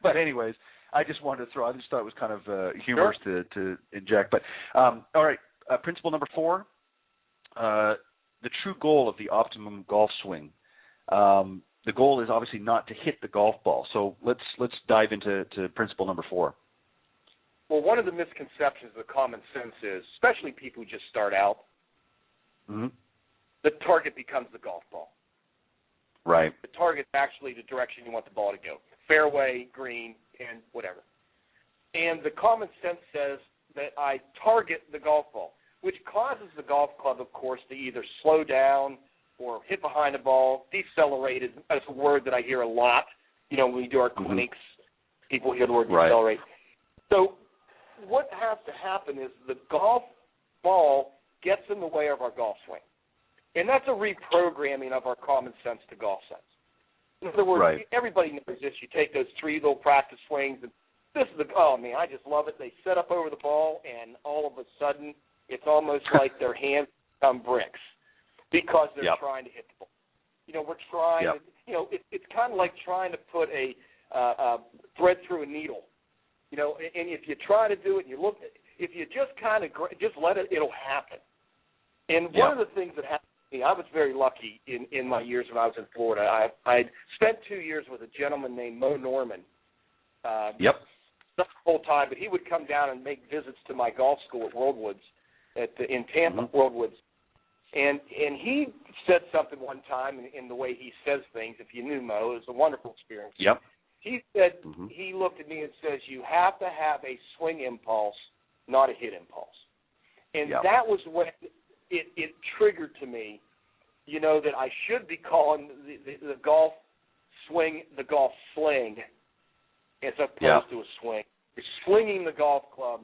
But anyways, I just thought it was kind of humorous to inject. But all right, principle number 4, the true goal of the optimum golf swing. The goal is obviously not to hit the golf ball. So let's dive into principle number 4. Well, one of the misconceptions of common sense is, especially people who just start out, the target becomes the golf ball. Right. The target is actually the direction you want the ball to go. Fairway, green, and whatever. And the common sense says that I target the golf ball, which causes the golf club, of course, to either slow down or hit behind the ball. Decelerate is a word that I hear a lot. When we do our clinics, people hear the word decelerate. So what has to happen is the golf ball gets in the way of our golf swing. And that's a reprogramming of our common sense to golf sense. In other words, everybody knows this. You take those 3 little practice swings, and this is I just love it. They set up over the ball, and all of a sudden, it's almost like their hands become bricks because they're trying to hit the ball. We're trying to, it's kind of like trying to put a thread through a needle. And if you try to do it, and if you just kind of just let it, it'll happen. And one of the things that happened, I was very lucky in my years when I was in Florida. I spent 2 years with a gentleman named Mo Norman. Not the whole time, but he would come down and make visits to my golf school at Worldwoods in Tampa, Worldwoods. And he said something one time in the way he says things. If you knew Mo, it was a wonderful experience. He said, he looked at me and says, you have to have a swing impulse, not a hit impulse. And that was when it triggered to me, that I should be calling the golf swing the golf sling as opposed to a swing. You're swinging the golf club.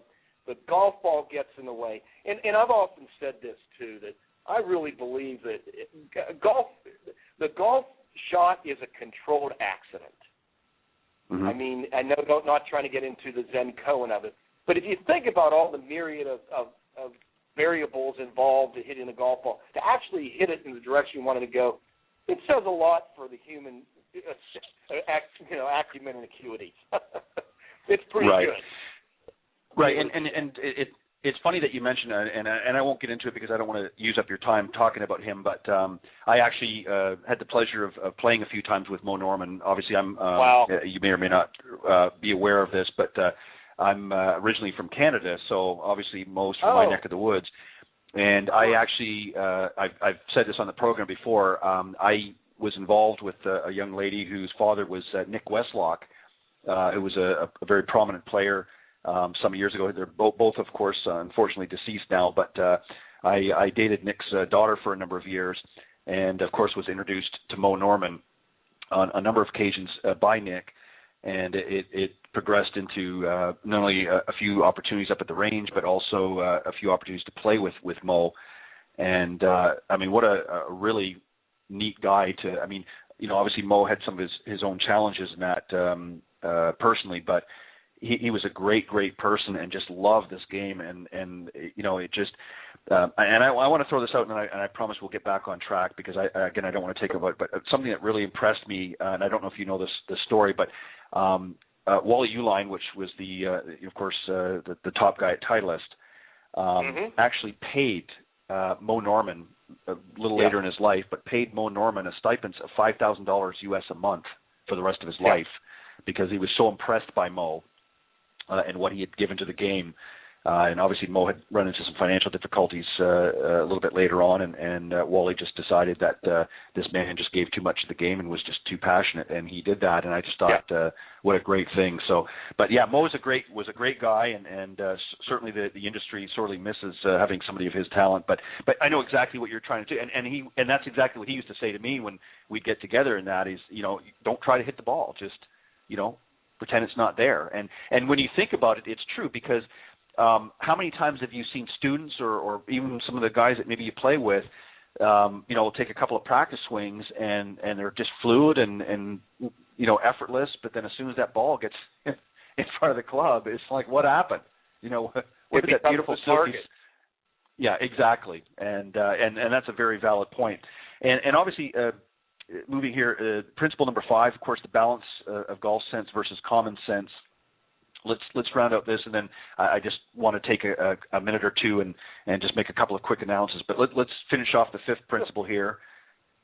The golf ball gets in the way. And I've often said this, too, that I really believe that the golf shot is a controlled accident. I mean, I know not trying to get into the Zen Cohen of it, but if you think about all the myriad of variables involved in hitting a golf ball, to actually hit it in the direction you want it to go, it says a lot for the human acumen and acuity. It's pretty good. Right, and it's funny that you mentioned that, and I won't get into it because I don't want to use up your time talking about him, but I actually had the pleasure of playing a few times with Mo Norman. Obviously, you may or may not be aware of this, but I'm originally from Canada, so obviously Mo's from my neck of the woods. And I actually, I've said this on the program before, I was involved with a young lady whose father was Nick Westlock, who was a very prominent player some years ago. They're both, of course, unfortunately deceased now, but I dated Nick's daughter for a number of years, and, of course, was introduced to Mo Norman on a number of occasions by Nick. And it progressed into not only a few opportunities up at the range, but also a few opportunities to play with Mo. And, I mean, what a really neat guy to – I mean, obviously Mo had some of his own challenges in that personally, but he was a great person and just loved this game, and it just and I want to throw this out, and I promise we'll get back on track, because I don't want to take about, but something that really impressed me, and I don't know if you know this story, but Wally Uline, which was of course the top guy at Titleist, actually paid Mo Norman a little later in his life, but paid Mo Norman a stipend of $5,000 US a month for the rest of his life, because he was so impressed by Mo and what he had given to the game. And obviously Mo had run into some financial difficulties a little bit later on, and Wally just decided that this man just gave too much to the game and was just too passionate, and he did that. And I just thought, what a great thing. So, but yeah, Mo was a great guy, and certainly the industry sorely misses having somebody of his talent. But I know exactly what you're trying to do, and that's exactly what he used to say to me when we'd get together. And that is, don't try to hit the ball, just pretend it's not there. And when you think about it, it's true, because how many times have you seen students or even some of the guys that maybe you play with, will take a couple of practice swings and they're just fluid and effortless, but then as soon as that ball gets in front of the club, it's like, what happened? What is that beautiful target? Yeah, exactly. And that's a very valid point. And obviously, moving here, principle number 5, of course, the balance of golf sense versus common sense. Let's round out this, and then I just want to take a minute or two and just make a couple of quick announcements. But let's finish off the 5th principle here,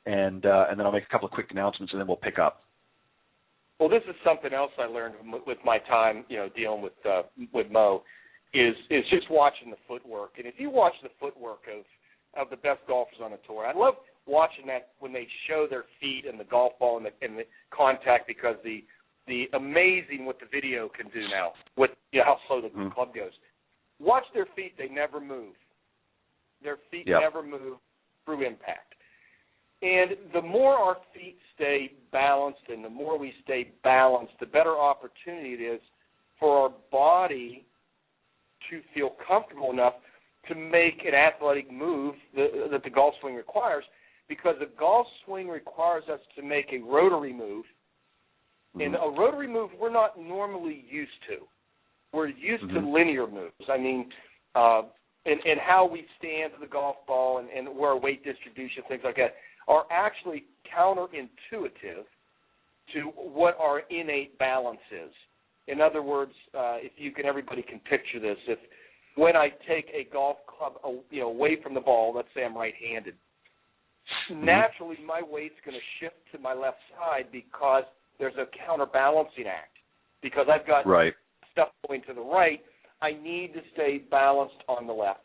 and then I'll make a couple of quick announcements, and then we'll pick up. Well, this is something else I learned with my time, dealing with Mo, is just watching the footwork. And if you watch the footwork of the best golfers on the tour, I love watching that when they show their feet and the golf ball and the contact, because the amazing what the video can do now, with how slow the club goes. Watch their feet; they never move. Their feet never move through impact. And the more our feet stay balanced, and the more we stay balanced, the better opportunity it is for our body to feel comfortable enough to make an athletic move that the golf swing requires, because the golf swing requires us to make a rotary move. And a rotary move we're not normally used to. We're used to linear moves. I mean, and how we stand to the golf ball and where our weight distribution, things like that, are actually counterintuitive to what our innate balance is. In other words, everybody can picture this. If when I take a golf club, away from the ball, let's say I'm right-handed, naturally my weight's going to shift to my left side, because there's a counterbalancing act. Because I've got stuff going to the right, I need to stay balanced on the left.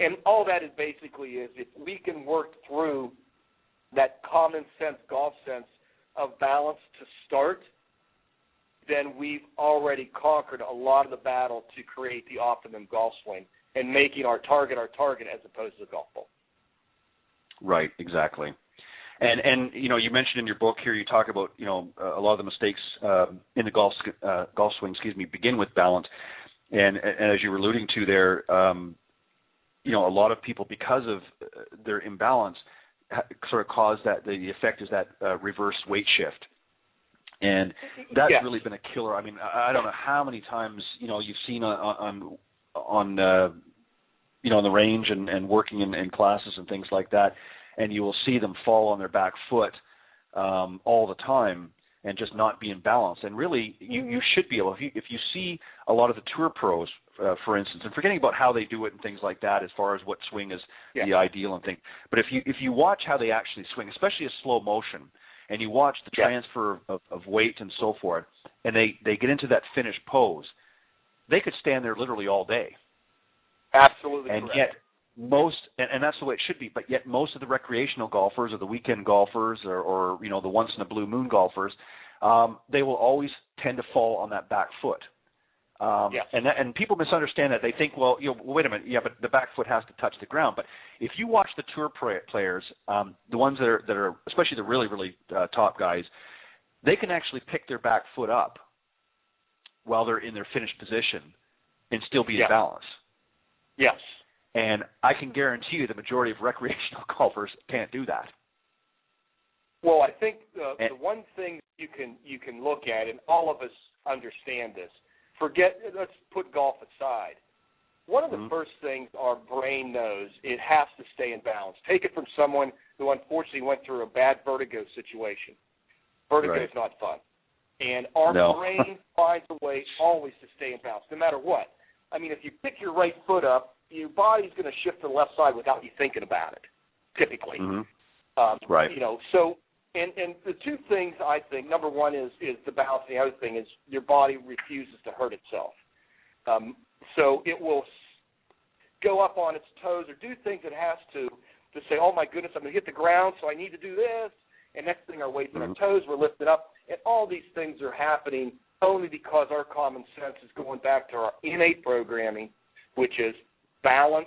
And all that is basically is, if we can work through that common sense, golf sense of balance to start, then we've already conquered a lot of the battle to create the optimum golf swing and making our target as opposed to the golf ball. Right, exactly. And you mentioned in your book here, you talk about a lot of the mistakes in the golf swing, begin with balance, and as you were alluding to there, a lot of people, because of their imbalance, sort of cause that the effect is that reverse weight shift, and that's really been a killer. I mean, I don't know how many times you've seen on the range and working in classes and things like that. And you will see them fall on their back foot all the time and just not be in balance. And really, you should be able, if you see a lot of the tour pros, for instance, and forgetting about how they do it and things like that, as far as what swing is the ideal and thing. But if you watch how they actually swing, especially a slow motion, and you watch the transfer of weight and so forth, and they get into that finished pose, they could stand there literally all day. Absolutely and correct. Yet, and that's the way it should be, but yet most of the recreational golfers or the weekend golfers or the once in a blue moon golfers, they will always tend to fall on that back foot. And people misunderstand that. They think, well, wait a minute, but the back foot has to touch the ground. But if you watch the tour players, the ones that are especially the really, really top guys, they can actually pick their back foot up while they're in their finished position and still be in balance. Yes. And I can guarantee you the majority of recreational golfers can't do that. Well, I think the one thing you can look at, and all of us understand this. Let's put golf aside. One of the first things our brain knows, it has to stay in balance. Take it from someone who unfortunately went through a bad vertigo situation. Vertigo is not fun. And our brain finds a way always to stay in balance, no matter what. I mean, if you pick your right foot up, your body's going to shift to the left side without you thinking about it, typically. Right. You know, so, and the two things I think, number one is the balance, and the other thing is your body refuses to hurt itself. So it will go up on its toes or do things it has to say, oh, my goodness, I'm going to hit the ground, so I need to do this. And next thing, our weight's on our toes, we're lifted up. And all these things are happening only because our common sense is going back to our innate programming, which is balance,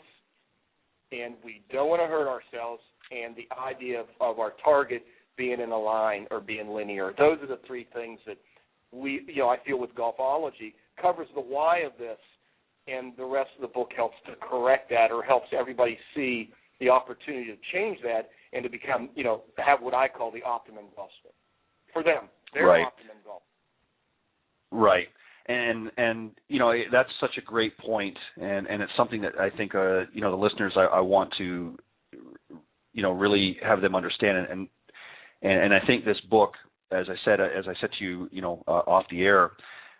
and we don't want to hurt ourselves, and the idea of our target being in a line or being linear. Those are the three things that I feel with Golfology covers the why of this, and the rest of the book helps to correct that or helps everybody see the opportunity to change that and to become, have what I call the optimum golf swing. For them, their optimum golf. Right. And that's such a great point, and it's something that I think, the listeners, I want to, really have them understand. And I think this book, as I said to you, off the air,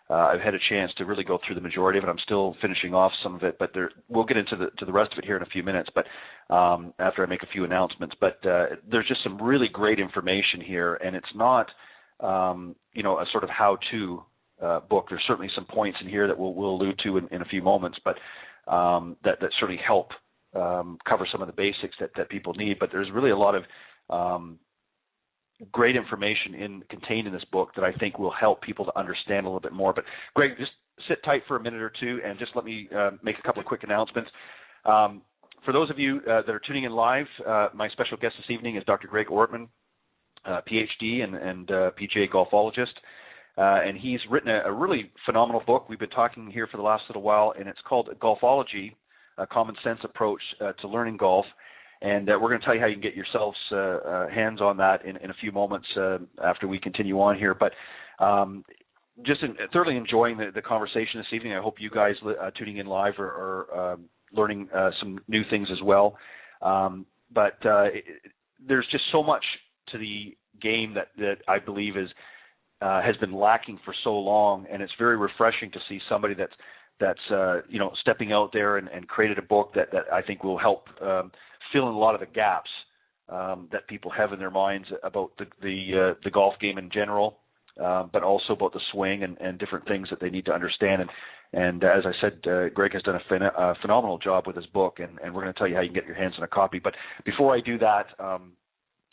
I've had a chance to really go through the majority of it. I'm still finishing off some of it, but we'll get into the rest of it here in a few minutes. But after I make a few announcements, but there's just some really great information here, and it's not, a sort of how-to book. There's certainly some points in here that we'll allude to in a few moments, but that certainly help cover some of the basics that people need. But there's really a lot of great information contained in this book that I think will help people to understand a little bit more. But Greg, just sit tight for a minute or two and just let me make a couple of quick announcements. For those of you that are tuning in live, my special guest this evening is Dr. Greg Ortman, Ph.D. and PGA Golfologist. And he's written a really phenomenal book. We've been talking here for the last little while, and it's called Golfology, A Common Sense Approach to Learning Golf. And we're going to tell you how you can get yourselves hands on that in a few moments after we continue on here. But just thoroughly enjoying the conversation this evening. I hope you guys tuning in live are learning some new things as well. But there's just so much to the game that I believe has been lacking for so long, and it's very refreshing to see somebody that's stepping out there and created a book that I think will help fill in a lot of the gaps that people have in their minds about the golf game in general, but also about the swing and different things that they need to understand. And as I said, Greg has done a phenomenal job with his book, and we're going to tell you how you can get your hands on a copy. But before I do that,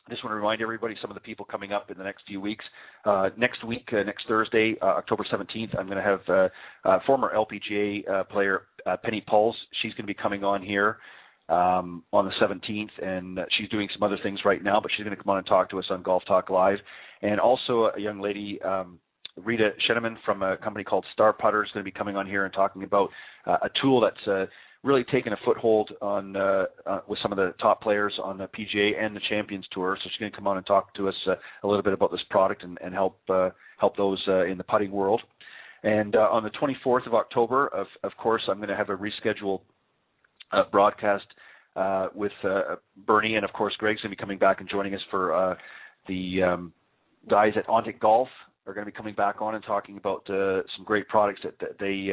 I just want to remind everybody some of the people coming up in the next few weeks. Next week, next Thursday, October 17th, I'm going to have former LPGA player Penny Pauls. She's going to be coming on here on the 17th, and she's doing some other things right now, but she's going to come on and talk to us on Golf Talk Live. And also a young lady, Rita Sheneman from a company called Star Putter, is going to be coming on here and talking about a tool that's really taken a foothold on with some of the top players on the PGA and the Champions Tour. So she's going to come on and talk to us a little bit about this product and help those in the putting world. And on the 24th of October, of course, I'm going to have a rescheduled broadcast with Bernie, and of course Greg's going to be coming back and joining us for the guys at Ontic Golf are going to be coming back on and talking about some great products that they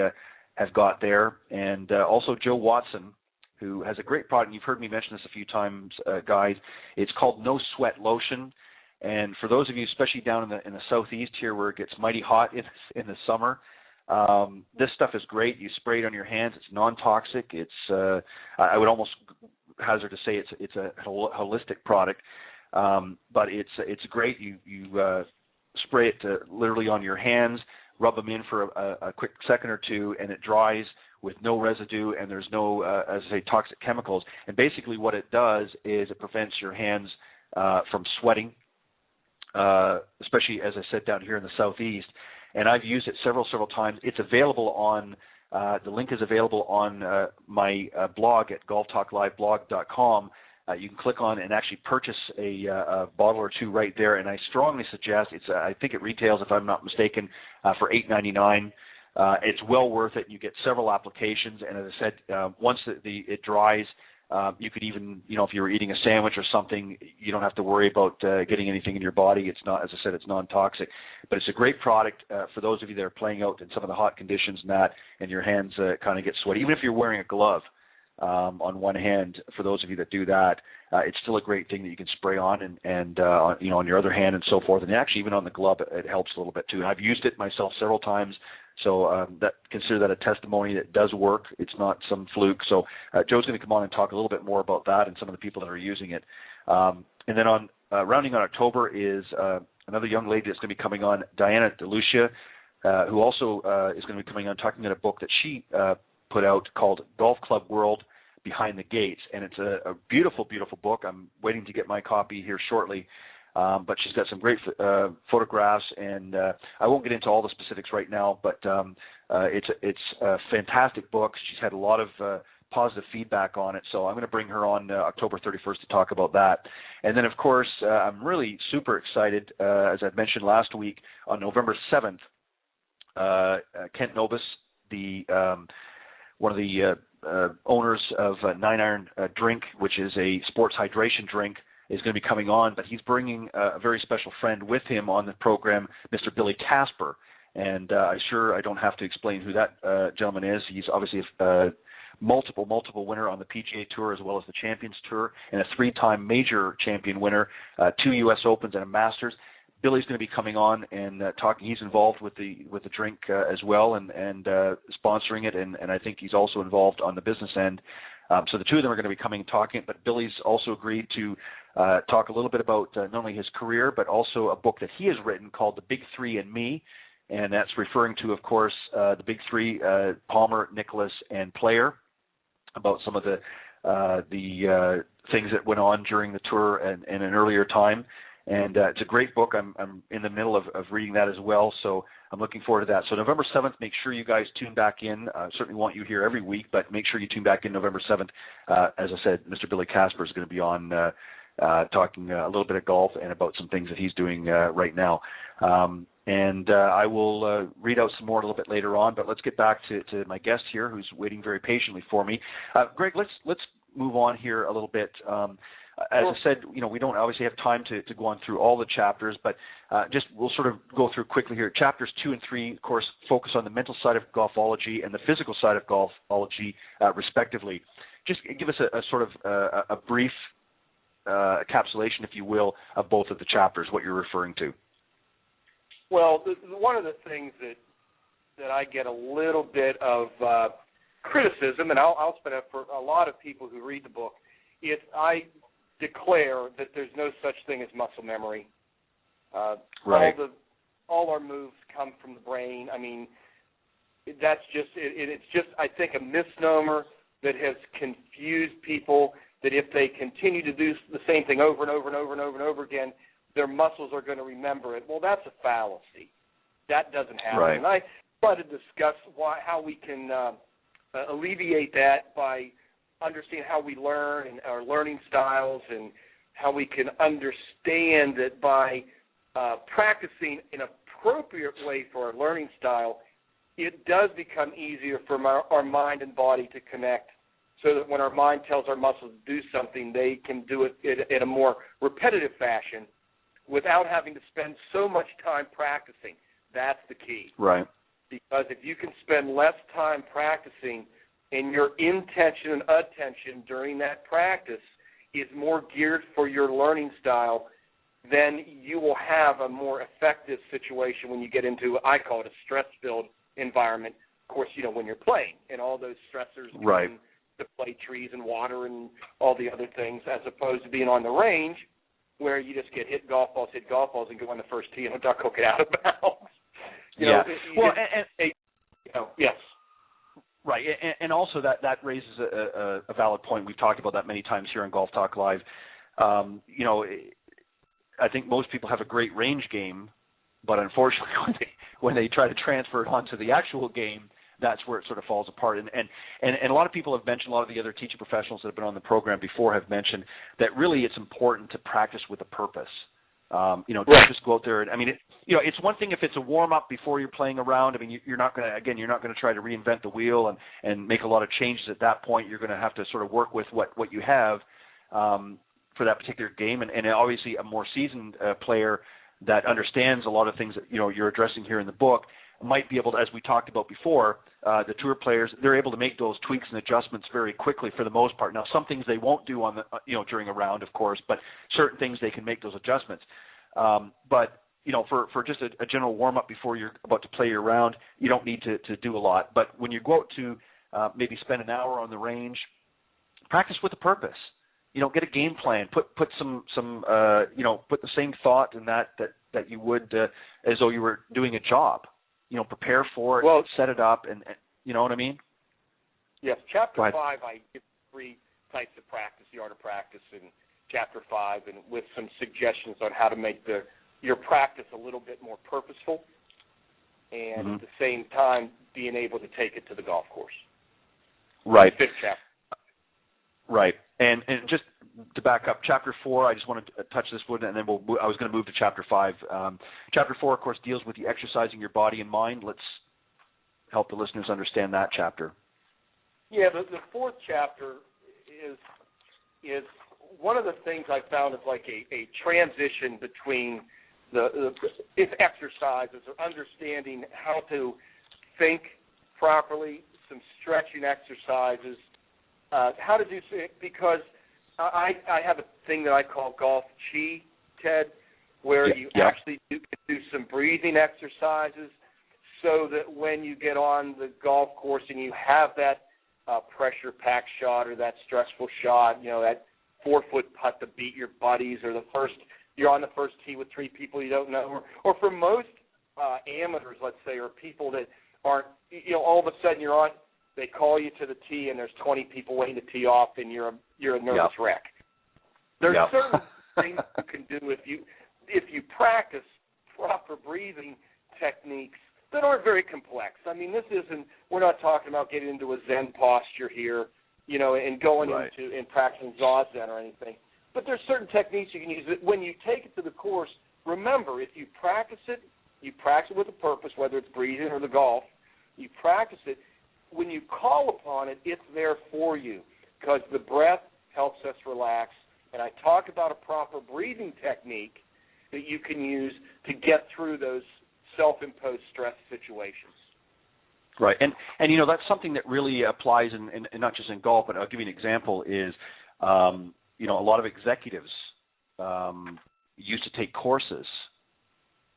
have got there, and also Joe Watson, who has a great product. You've heard me mention this a few times, guys. It's called No Sweat Lotion, and for those of you, especially down in the southeast here, where it gets mighty hot in the summer, this stuff is great. You spray it on your hands. It's non-toxic. It's I would almost hazard to say it's a holistic product, but it's great. You spray it literally on your hands. Rub them in for a quick second or two, and it dries with no residue, and there's no, as I say, toxic chemicals. And basically what it does is it prevents your hands from sweating, especially, as I said, down here in the southeast. And I've used it several times. It's available on, the link is available on my blog at golftalkliveblog.com. you can click on and actually purchase a bottle or two right there. And I strongly suggest I think it retails, if I'm not mistaken, for $8.99. It's well worth it. You get several applications, and as I said, once it dries, you could even, if you were eating a sandwich or something, you don't have to worry about getting anything in your body. It's not, as I said, it's non-toxic. But it's a great product for those of you that are playing out in some of the hot conditions and your hands kind of get sweaty. Even if you're wearing a glove on one hand, for those of you that do that, it's still a great thing that you can spray on and on your other hand and so forth. And actually, even on the glove, it helps a little bit too. And I've used it myself several times. So consider that a testimony that it does work. It's not some fluke. So Joe's going to come on and talk a little bit more about that and some of the people that are using it. And then rounding on October is another young lady that's going to be coming on, Diana DeLucia, who also is going to be coming on talking about a book that she put out called Golf Club World Behind the Gates. And it's a beautiful, beautiful book. I'm waiting to get my copy here shortly. But she's got some great photographs, and I won't get into all the specifics right now, but it's a fantastic book. She's had a lot of positive feedback on it, so I'm going to bring her on October 31st to talk about that. And then, of course, I'm really super excited, as I mentioned last week, on November 7th, Kent Nobis, one of the owners of Nine Iron Drink, which is a sports hydration drink, is going to be coming on, but he's bringing a very special friend with him on the program, Mr. Billy Casper. And I don't have to explain who that gentleman is. He's obviously a multiple winner on the PGA Tour as well as the Champions Tour, and a 3-time major champion winner, 2 U.S. Opens and a Masters. Billy's going to be coming on and talking. He's involved with the drink as well and sponsoring it, and I think he's also involved on the business end. So the two of them are going to be coming and talking, but Billy's also agreed to talk a little bit about not only his career, but also a book that he has written called The Big Three and Me, and that's referring to, of course, the Big Three, Palmer, Nicklaus, and Player, about some of the things that went on during the tour and in an earlier time. And it's a great book. I'm in the middle of reading that as well, so I'm looking forward to that. So November 7th, make sure you guys tune back in. I certainly want you here every week, but make sure you tune back in November 7th. As I said, Mr. Billy Casper is going to be on talking a little bit of golf and about some things that he's doing right now. And I will read out some more a little bit later on, but let's get back to my guest here who's waiting very patiently for me. Greg, let's move on here a little bit. As I said, we don't obviously have time to go on through all the chapters, but we'll sort of go through quickly here. Chapters 2 and 3, of course, focus on the mental side of golfology and the physical side of golfology, respectively. Just give us a sort of a brief encapsulation, if you will, of both of the chapters, what you're referring to. Well, one of the things that I get a little bit of criticism, and I'll spin it for a lot of people who read the book, is I declare that there's no such thing as muscle memory. Right. All our moves come from the brain. I mean, that's it's just, I think, a misnomer that has confused people, that if they continue to do the same thing over and over and over and over and over again, their muscles are going to remember it. Well, that's a fallacy. That doesn't happen. Right. And I try to discuss how we can alleviate that by understand how we learn and our learning styles, and how we can understand that by practicing an appropriate way for our learning style, it does become easier for our mind and body to connect, so that when our mind tells our muscles to do something, they can do it in a more repetitive fashion without having to spend so much time practicing. That's the key. Right. Because if you can spend less time practicing, and your intention and attention during that practice is more geared for your learning style, then you will have a more effective situation when you get into, I call it a stress-filled environment. Of course, when you're playing, and all those stressors right. to play trees and water and all the other things, as opposed to being on the range where you just hit golf balls, and go on the first tee and duck hook it out of bounds. Yes. Right, and also that raises a valid point. We've talked about that many times here on Golf Talk Live. I think most people have a great range game, but unfortunately when they try to transfer it onto the actual game, that's where it sort of falls apart. And a lot of people have mentioned, a lot of the other teaching professionals that have been on the program before have mentioned that really it's important to practice with a purpose. Don't just go out there and, I mean, it's one thing if it's a warm-up before you're playing around. I mean, you're not going to try to reinvent the wheel and make a lot of changes at that point. You're going to have to sort of work with what you have for that particular game. And obviously a more seasoned player that understands a lot of things that, you're addressing here in the book might be able to, as we talked about before, the tour players, they're able to make those tweaks and adjustments very quickly for the most part. Now, some things they won't do on the, during a round, of course, but certain things they can make those adjustments. But for just a general warm-up before you're about to play your round, you don't need to do a lot. But when you go out to maybe spend an hour on the range, practice with a purpose. Get a game plan. Put some put the same thought in that you would as though you were doing a job. Prepare for it, set it up, and you know what I mean? Yes. Chapter 5, I give 3 types of practice, the art of practice in Chapter 5, and with some suggestions on how to make your practice a little bit more purposeful, and at the same time being able to take it to the golf course. Right. The 5th chapter. Right. And just to back up, Chapter 4, I just want to touch this one, and then I was going to move to Chapter 5. Chapter 4, of course, deals with the exercising your body and mind. Let's help the listeners understand that chapter. Yeah, the 4th chapter is one of the things I found is like a transition between its exercises or understanding how to think properly, some stretching exercises, how to do, because I have a thing that I call golf chi, Ted, where you actually do some breathing exercises so that when you get on the golf course and you have that pressure-packed shot or that stressful shot, that 4-foot putt to beat your buddies, or you're on the first tee with 3 people you don't know, or for most amateurs, let's say, or people that aren't, all of a sudden they call you to the tee and there's 20 people waiting to tee off and you're a nervous wreck. There's certain things you can do if you practice proper breathing techniques that aren't very complex. I mean, we're not talking about getting into a Zen posture here, and going into and practicing Zazen or anything. But there's certain techniques you can use that when you take it to the course, remember, if you practice it with a purpose, whether it's breathing or the golf, you practice it. When you call upon it, it's there for you because the breath helps us relax. And I talk about a proper breathing technique that you can use to get through those self-imposed stress situations. Right. And that's something that really applies in not just in golf, but I'll give you an example is, a lot of executives used to take courses.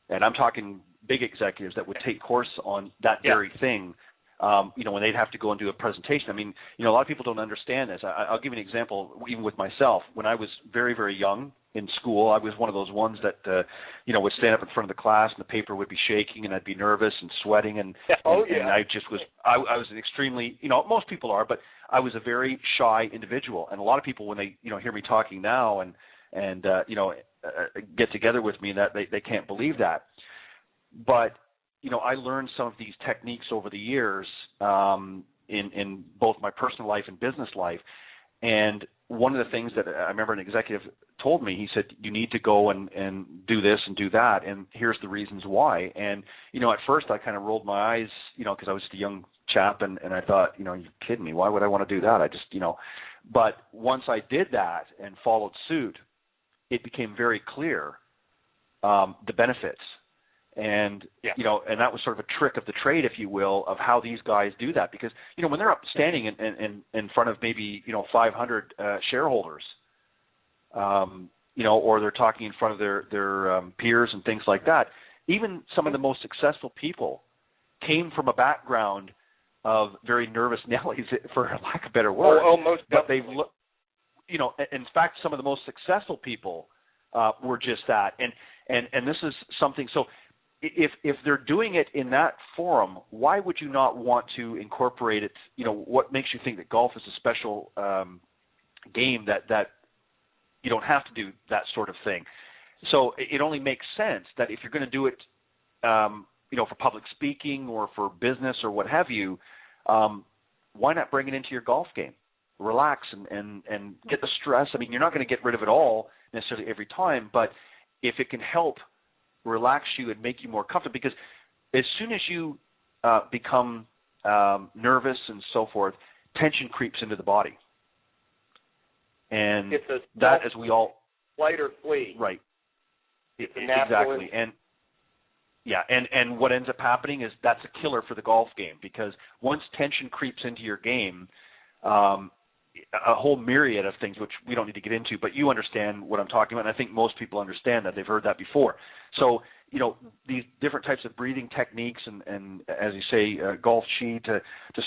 And I'm talking big executives that would take courses on that very thing. When they'd have to go and do a presentation. I mean, a lot of people don't understand this. I'll give you an example, even with myself. When I was very, very young in school, I was one of those ones that, would stand up in front of the class and the paper would be shaking and I'd be nervous and sweating and I just was, I was an extremely, most people are, but I was a very shy individual. And a lot of people, when they, hear me talking now and get together with me, that they can't believe that. But I learned some of these techniques over the years in both my personal life and business life. And one of the things that I remember an executive told me, he said, you need to go and do this and do that, and here's the reasons why. And, at first I kind of rolled my eyes, because I was just a young chap, and I thought, you're kidding me. Why would I want to do that? I just, But once I did that and followed suit, it became very clear the benefits. And, and that was sort of a trick of the trade, if you will, of how these guys do that. Because, when they're up standing in front of maybe, 500 shareholders, or they're talking in front of their peers and things like that, even some of the most successful people came from a background of very nervous Nellies, for lack of a better word. Most but they've, in fact, some of the most successful people were just that. And this is something, so if they're doing it in that forum, why would you not want to incorporate it? What makes you think that golf is a special game that you don't have to do that sort of thing? So it only makes sense that if you're going to do it for public speaking or for business or what have you, why not bring it into your golf game? Relax and get the stress. I mean, you're not going to get rid of it all necessarily every time, but if it can help relax you and make you more comfortable, because as soon as you become nervous and so forth, tension creeps into the body. And that, as we all... Flight or flee. Right. Exactly. And what ends up happening is that's a killer for the golf game, because once tension creeps into your game, a whole myriad of things, which we don't need to get into, but you understand what I'm talking about, and I think most people understand that. They've heard that before. So, these different types of breathing techniques and as you say, golf chi to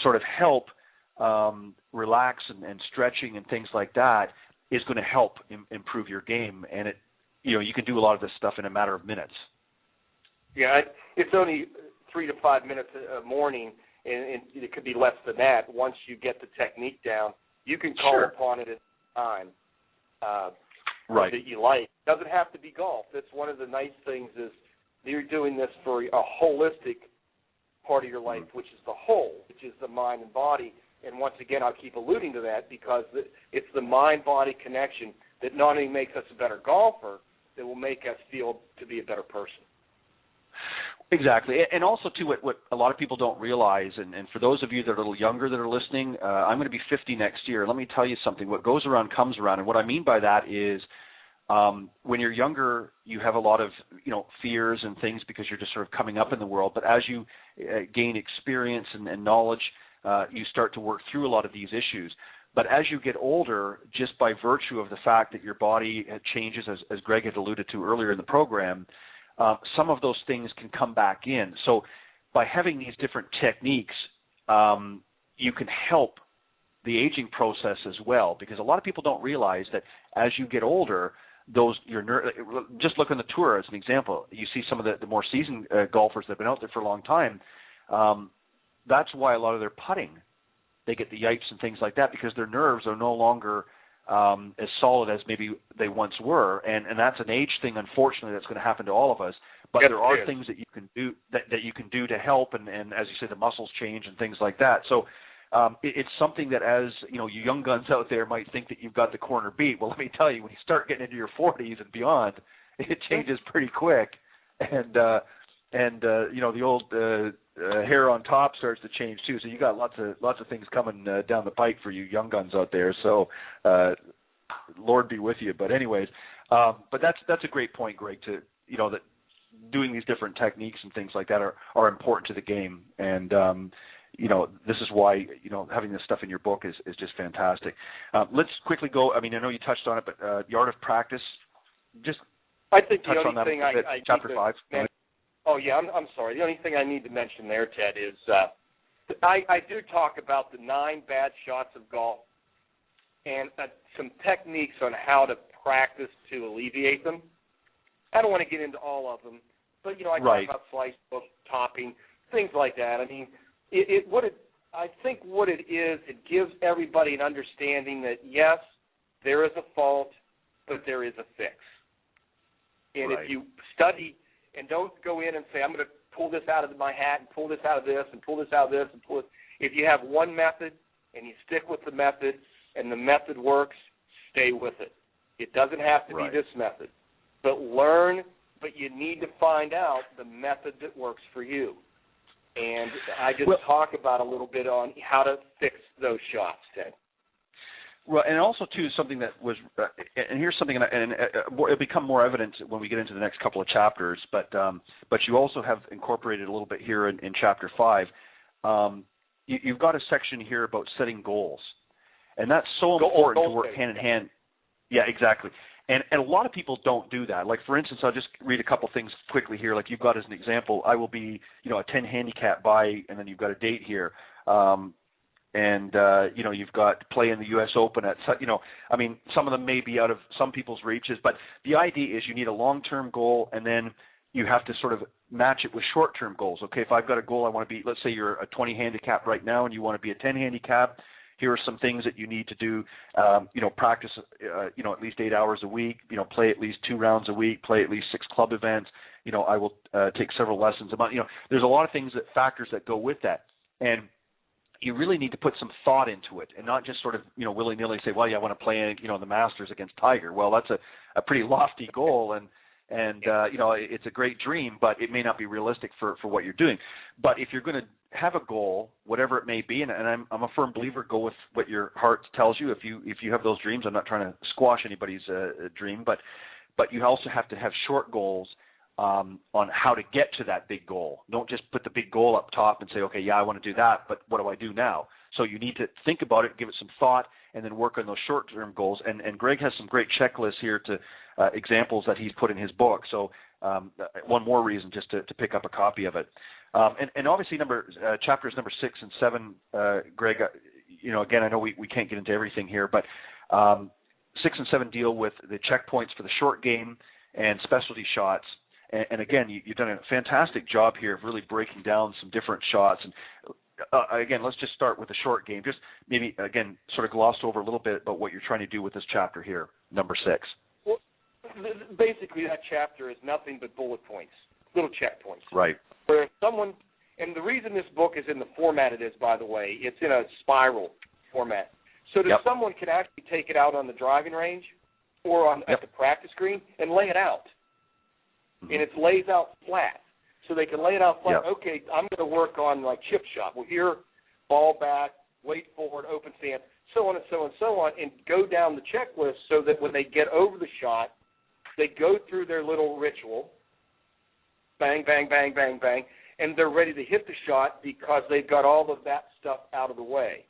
sort of help relax and stretching and things like that is going to help improve your game. And you can do a lot of this stuff in a matter of minutes. Yeah, it's only 3 to 5 minutes a morning, and it could be less than that. Once you get the technique down, you can call upon it at time that you like. It doesn't have to be golf. That's one of the nice things is you're doing this for a holistic part of your life, which is the whole, which is the mind and body. And once again, I'll keep alluding to that because it's the mind-body connection that not only makes us a better golfer, that will make us feel to be a better person. Exactly. And also, too, what a lot of people don't realize, and for those of you that are a little younger that are listening, I'm going to be 50 next year. Let me tell you something. What goes around comes around. And what I mean by that is when you're younger, you have a lot of, fears and things because you're just sort of coming up in the world. But as you gain experience and knowledge, you start to work through a lot of these issues. But as you get older, just by virtue of the fact that your body changes, as Greg had alluded to earlier in the program, some of those things can come back in. So by having these different techniques, you can help the aging process as well, because a lot of people don't realize that as you get older, just look on the tour as an example. You see some of the more seasoned golfers that have been out there for a long time. That's why a lot of their putting, they get the yipes and things like that, because their nerves are no longer as solid as maybe they once were, and that's an age thing. Unfortunately, that's going to happen to all of us. But there are things that you can do that you can do to help, and as you say, the muscles change and things like that. So it's something that, as you young guns out there might think that you've got the corner beat. Well, let me tell you, when you start getting into your 40s and beyond, it changes pretty quick, and the old hair on top starts to change too. So you got lots of things coming down the pike for you young guns out there. So Lord be with you. But anyways, but that's a great point, Greg. To that doing these different techniques and things like that are important to the game. And this is why having this stuff in your book is just fantastic. Let's quickly go. I mean, I know you touched on it, but the art of practice. Just I think touch the on only that thing a bit. Chapter 5. Oh, yeah, I'm sorry. The only thing I need to mention there, Ted, is I do talk about the 9 bad shots of golf and some techniques on how to practice to alleviate them. I don't want to get into all of them, but, I talk about slice book, topping, things like that. I mean, I think what it is, it gives everybody an understanding that, yes, there is a fault, but there is a fix. And if you study and don't go in and say, I'm going to pull this out of my hat and pull this out of this and pull this out of this and pull it. If you have one method and you stick with the method and the method works, stay with it. It doesn't have to be this method. But you need to find out the method that works for you. And I just talk about a little bit on how to fix those shots, Ted. Well, and also, too, something that was, and here's something, and it'll become more evident when we get into the next couple of chapters, but you also have incorporated a little bit here in Chapter 5. You've got a section here about setting goals, and that's so important to work hand in hand. Yeah, exactly. And a lot of people don't do that. Like, for instance, I'll just read a couple things quickly here. Like you've got as an example, I will be, a 10 handicap by, and then you've got a date here. And you've got play in the U.S. Open at, I mean, some of them may be out of some people's reaches, but the idea is you need a long-term goal, and then you have to sort of match it with short-term goals. Okay, if I've got a goal, I want to be, let's say you're a 20 handicap right now, and you want to be a 10 handicap. Here are some things that you need to do. Practice, at least 8 hours a week. Play at least 2 rounds a week. Play at least 6 club events. I will take several lessons a month. There's a lot of factors that go with that, and you really need to put some thought into it, and not just sort of willy-nilly say, well, yeah, I want to play the Masters against Tiger. Well, that's a pretty lofty goal, and it's a great dream, but it may not be realistic for what you're doing. But if you're going to have a goal, whatever it may be, and I'm a firm believer, go with what your heart tells you. If you have those dreams, I'm not trying to squash anybody's dream, but you also have to have short goals on how to get to that big goal. Don't just put the big goal up top and say, okay, yeah, I want to do that, but what do I do now? So you need to think about it, give it some thought, and then work on those short-term goals. And Greg has some great checklists here to examples that he's put in his book. So one more reason just to pick up a copy of it. And obviously chapters number 6 and 7, Greg, again, I know we can't get into everything here, but 6 and 7 deal with the checkpoints for the short game and specialty shots. And again, you've done a fantastic job here of really breaking down some different shots. And again, let's just start with the short game. Just maybe, again, sort of glossed over a little bit about what you're trying to do with this chapter here, number 6. Well, basically that chapter is nothing but bullet points, little checkpoints. Right. Where someone, and the reason this book is in the format it is, by the way, it's in a spiral format. So that someone can actually take it out on the driving range or at the practice green and lay it out. Mm-hmm. And it lays out flat. So they can lay it out flat. Yep. Okay, I'm going to work on like chip shot. Well, here, ball back, weight forward, open stance, so on and so on and so on, and go down the checklist so that when they get over the shot, they go through their little ritual, bang, bang, bang, bang, bang, and they're ready to hit the shot because they've got all of that stuff out of the way.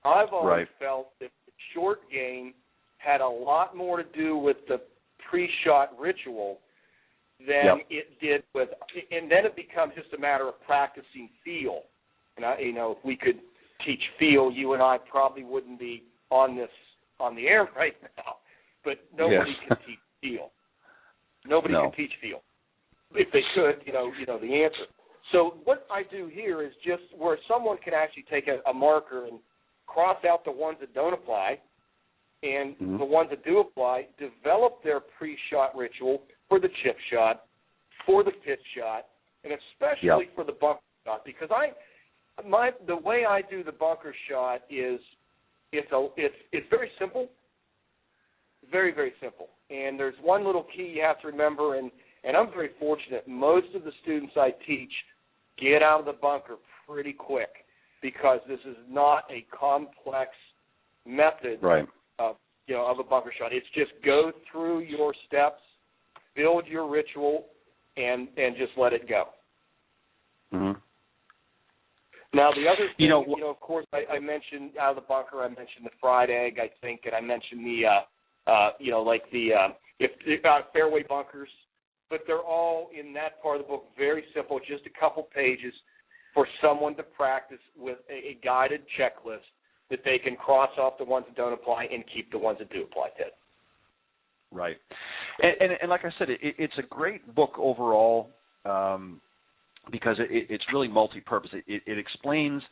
I've always felt that the short game had a lot more to do with the pre-shot ritual than it did with, and then it becomes just a matter of practicing feel. And if we could teach feel, you and I probably wouldn't be on the air right now. But nobody can teach feel. Nobody can teach feel. If they could, you know the answer. So what I do here is just where someone can actually take a marker and cross out the ones that don't apply, and the ones that do apply, develop their pre-shot ritual for the chip shot, for the pitch shot, and especially for the bunker shot. Because the way I do the bunker shot is it's very simple, very, very simple. And there's one little key you have to remember, and I'm very fortunate. Most of the students I teach get out of the bunker pretty quick because this is not a complex method of a bunker shot. It's just go through your steps, build your ritual, and just let it go. Mm-hmm. Now, the other thing, of course, I mentioned out of the bunker, I mentioned the fried egg, I think, and I mentioned the fairway bunkers, but they're all in that part of the book, very simple, just a couple pages for someone to practice with a guided checklist that they can cross off the ones that don't apply and keep the ones that do apply, Ted. Right. And like I said, it's a great book overall because it's really multi-purpose. It explains,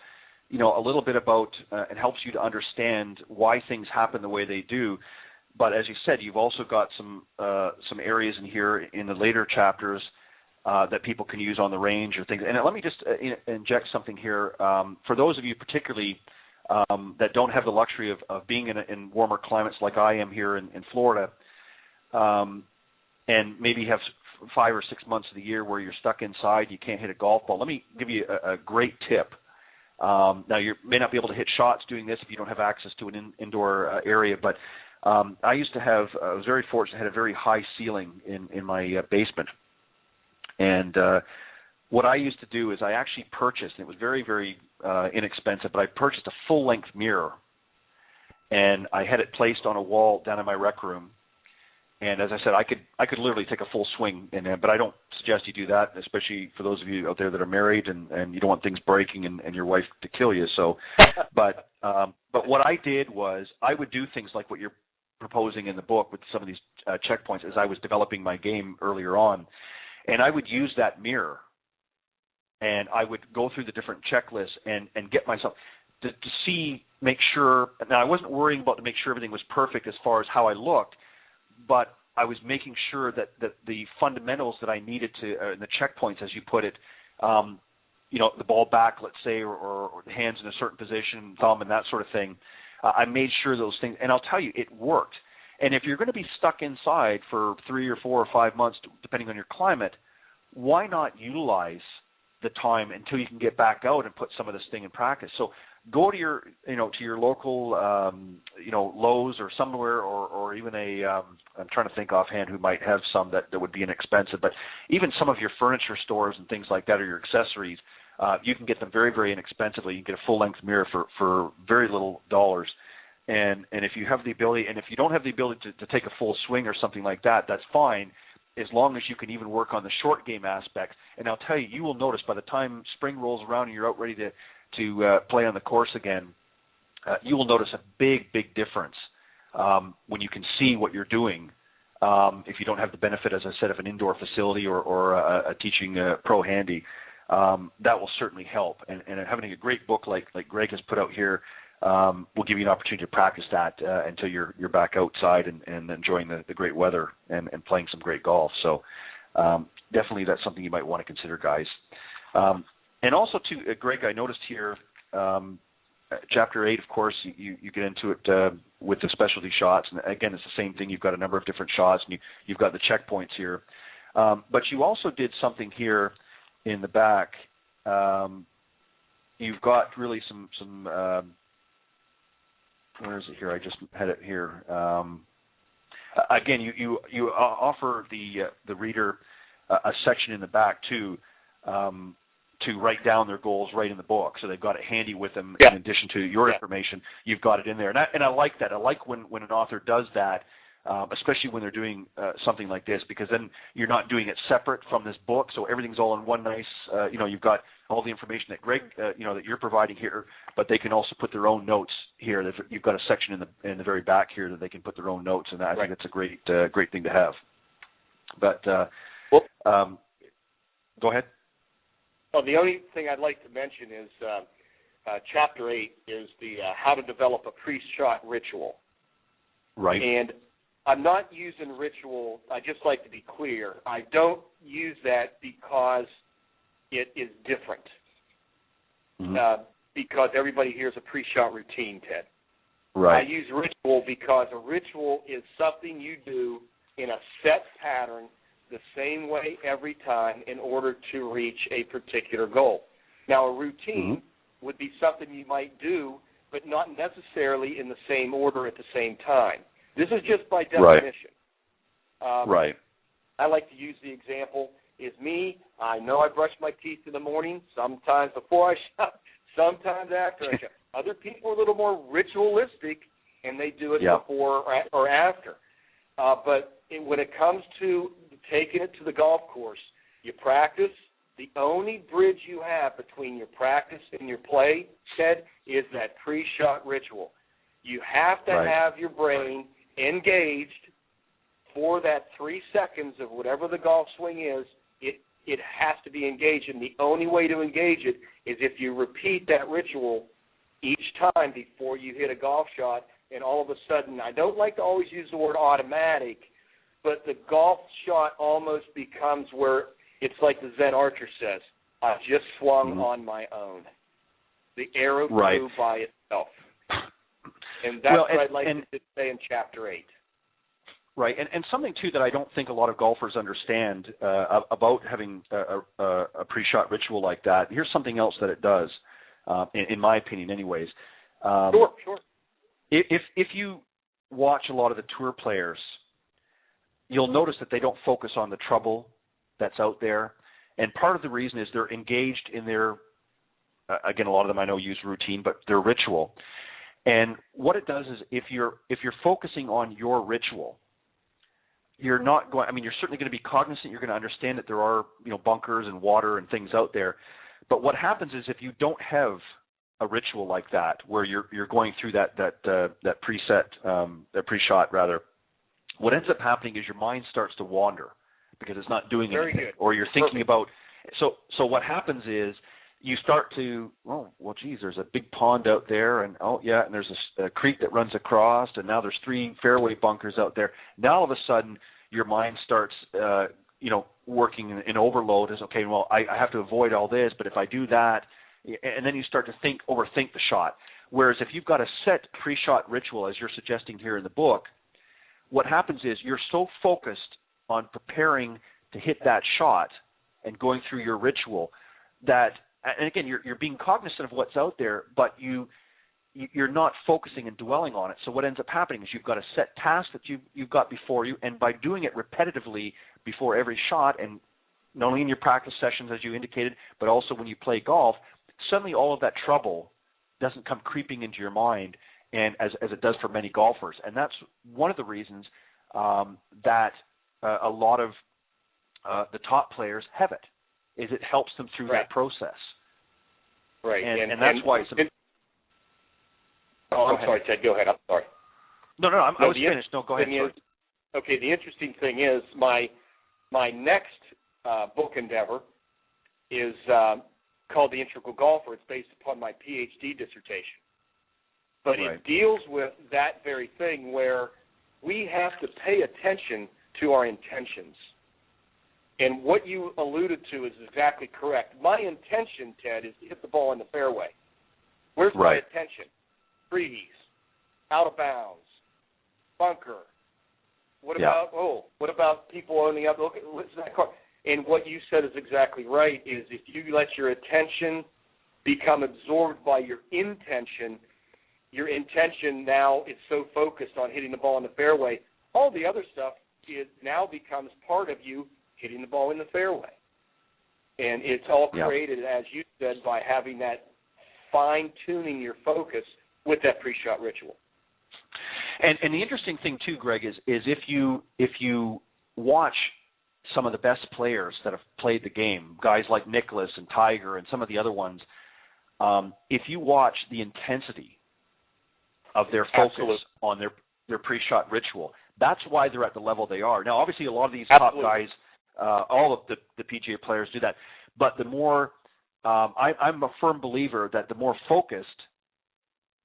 a little bit about and helps you to understand why things happen the way they do. But as you said, you've also got some areas in here in the later chapters that people can use on the range or things. And let me just inject something here. For those of you particularly that don't have the luxury of being in warmer climates like I am here in Florida, and maybe have 5 or 6 months of the year where you're stuck inside, you can't hit a golf ball. Let me give you a great tip. Now, you may not be able to hit shots doing this if you don't have access to an indoor area, but I was very fortunate, had a very high ceiling in my basement. And what I used to do is I actually purchased, and it was very, very inexpensive, but I purchased a full-length mirror, and I had it placed on a wall down in my rec room. And as I said, I could literally take a full swing in there, but I don't suggest you do that, especially for those of you out there that are married and you don't want things breaking and your wife to kill you. So, but what I did was I would do things like what you're proposing in the book with some of these checkpoints as I was developing my game earlier on, and I would use that mirror, and I would go through the different checklists and get myself to make sure. Now, I wasn't worrying about to make sure everything was perfect as far as how I looked, but I was making sure that the fundamentals that I needed to, the checkpoints, as you put it, the ball back, let's say, or the hands in a certain position, thumb, and that sort of thing. I made sure those things, and I'll tell you, it worked. And if you're going to be stuck inside for 3 or 4 or 5 months, depending on your climate, why not utilize the time until you can get back out and put some of this thing in practice? So go to your, to your local, Lowe's or somewhere, or even I'm trying to think offhand who might have some that would be inexpensive, but even some of your furniture stores and things like that, or your accessories, you can get them very, very inexpensively. You can get a full-length mirror for very little dollars. And if you have the ability, and if you don't have the ability to take a full swing or something like that, that's fine, as long as you can even work on the short game aspect. And I'll tell you, you will notice by the time spring rolls around and you're out ready to play on the course again, you will notice a big, big difference when you can see what you're doing. If you don't have the benefit, as I said, of an indoor facility or a teaching pro handy, that will certainly help. And having a great book like Greg has put out here will give you an opportunity to practice that until you're back outside and enjoying the great weather and playing some great golf. So definitely that's something you might want to consider, guys. And also, too, Greg, I noticed here, Chapter 8, of course, you get into it with the specialty shots. And, again, it's the same thing. You've got a number of different shots, and you've got the checkpoints here. But you also did something here in the back. You've got really some where is it here? I just had it here. Again, you offer the reader a section in the back, too, to write down their goals right in the book. So they've got it handy with them. In addition to your information, you've got it in there. And I like that. I like when an author does that, especially when they're doing something like this, because then you're not doing it separate from this book. So everything's all in one nice, you've got all the information that Greg, that you're providing here, but they can also put their own notes here. You've got a section in the very back here that they can put their own notes, and I think it's a great thing to have. But go ahead. Well, the only thing I'd like to mention is Chapter 8 is the how to develop a pre-shot ritual. Right. And I'm not using ritual. I just like to be clear. I don't use that because it is different. Mm-hmm. Because everybody hears a pre-shot routine, Ted. Right. I use ritual because a ritual is something you do in a set pattern the same way every time in order to reach a particular goal. Now, a routine would be something you might do, but not necessarily in the same order at the same time. This is just by definition. Right. I like to use the example is me. I know I brush my teeth in the morning, sometimes before I shop, sometimes after I shop. Other people are a little more ritualistic, and they do it before or after. But when it comes to taking it to the golf course, you practice. The only bridge you have between your practice and your play, Ted, is that pre-shot ritual. You have to have your brain engaged for that 3 seconds of whatever the golf swing is. It has to be engaged, and the only way to engage it is if you repeat that ritual each time before you hit a golf shot, and all of a sudden, I don't like to always use the word automatic, but the golf shot almost becomes where it's like the Zen archer says, I just swung on my own. The arrow flew by itself. And that's what I'd like to say in Chapter 8. Right, and something, too, that I don't think a lot of golfers understand about having a pre-shot ritual like that. Here's something else that it does, in my opinion anyways. Sure. If you watch a lot of the tour players, you'll notice that they don't focus on the trouble that's out there. And part of the reason is they're engaged in their, again, a lot of them I know use routine, but their ritual. And what it does is if you're focusing on your ritual, you're not going, you're certainly going to be cognizant, you're going to understand that there are, bunkers and water and things out there. But what happens is if you don't have a ritual like that, where you're going through that pre-shot rather, what ends up happening is your mind starts to wander because it's not doing anything. Very good. Or you're thinking about, so what happens is you start to, geez, there's a big pond out there, and and there's a creek that runs across, and now there's 3 fairway bunkers out there. Now all of a sudden your mind starts, working in overload. Is okay. Well, I have to avoid all this, but if I do that, and then you start to overthink the shot. Whereas if you've got a set pre-shot ritual, as you're suggesting here in the book, what happens is you're so focused on preparing to hit that shot and going through your ritual that, and again, you're being cognizant of what's out there, but you're not focusing and dwelling on it. So what ends up happening is you've got a set task that you've got before you, and by doing it repetitively before every shot, and not only in your practice sessions, as you indicated, but also when you play golf, suddenly all of that trouble doesn't come creeping into your mind, and as it does for many golfers. And that's one of the reasons that a lot of the top players have it, is it helps them through that process. Right. And that's why it's... I'm sorry, Ted. Go ahead. I'm sorry. No, I was finished. No, go ahead. Okay, the interesting thing is my next book endeavor is called The Integral Golfer. It's based upon my Ph.D. dissertation. But it deals with that very thing where we have to pay attention to our intentions. And what you alluded to is exactly correct. My intention, Ted, is to hit the ball in the fairway. Where's my attention? Freeze, out of bounds, bunker. What about people on the other? Look, what's that car? And what you said is exactly right, is if you let your attention become absorbed by your intention now is so focused on hitting the ball in the fairway, all the other stuff now becomes part of you hitting the ball in the fairway. And it's all created, as you said, by having that fine-tuning your focus with that pre-shot ritual. And the interesting thing too, Greg, is if you watch some of the best players that have played the game, guys like Nicklaus and Tiger and some of the other ones, if you watch the intensity of their focus on their pre-shot ritual, that's why they're at the level they are. Now, obviously, a lot of these top guys, all of the PGA players do that, but the more I'm a firm believer that the more focused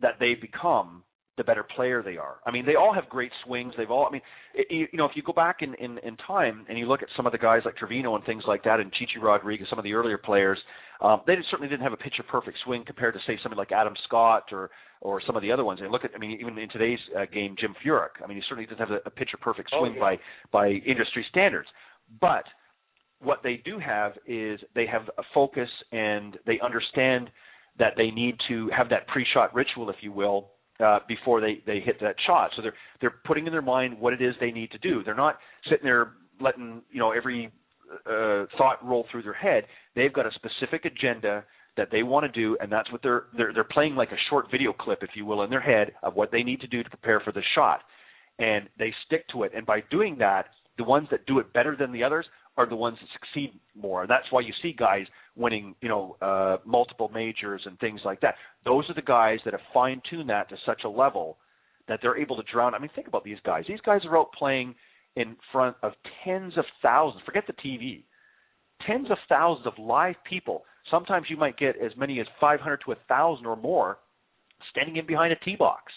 that they become, the better player they are. I mean, they all have great swings. If you go back in time and you look at some of the guys like Trevino and things like that, and Chichi Rodriguez, some of the earlier players, they certainly didn't have a picture-perfect swing compared to, say, somebody like Adam Scott or some of the other ones. And look at, even in today's game, Jim Furyk. He certainly doesn't have a picture-perfect swing by industry standards. But what they do have is they have a focus, and they understand that they need to have that pre-shot ritual, if you will, before they hit that shot. So they're putting in their mind what it is they need to do. They're not sitting there letting every thought roll through their head. They've got a specific agenda that they want to do, and that's what they're playing like a short video clip, if you will, in their head of what they need to do to prepare for the shot. And they stick to it. And by doing that, the ones that do it better than the others are the ones that succeed more. And that's why you see guys winning, multiple majors and things like that. Those are the guys that have fine-tuned that to such a level that they're able to drown. Think about these guys. These guys are out playing in front of tens of thousands. Forget the TV. Tens of thousands of live people. Sometimes you might get as many as 500 to 1,000 or more standing in behind a tee box.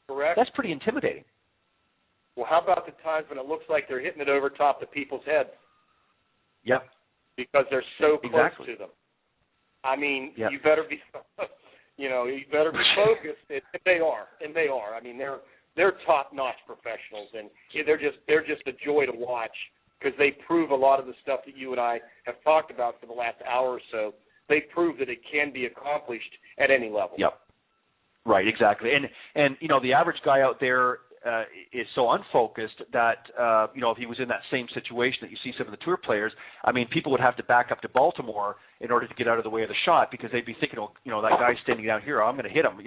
Correct. That's pretty intimidating. Well, how about the times when it looks like they're hitting it over top of people's heads? Yep. Because they're so close to them. You better be, you better be focused. And they are. They're top-notch professionals, and they're just a joy to watch because they prove a lot of the stuff that you and I have talked about for the last hour or so. They prove that it can be accomplished at any level. Yep. Right. Exactly. And the average guy out there is so unfocused that, if he was in that same situation that you see some of the tour players, people would have to back up to Baltimore in order to get out of the way of the shot because they'd be thinking, that guy's standing down here, I'm going to hit him,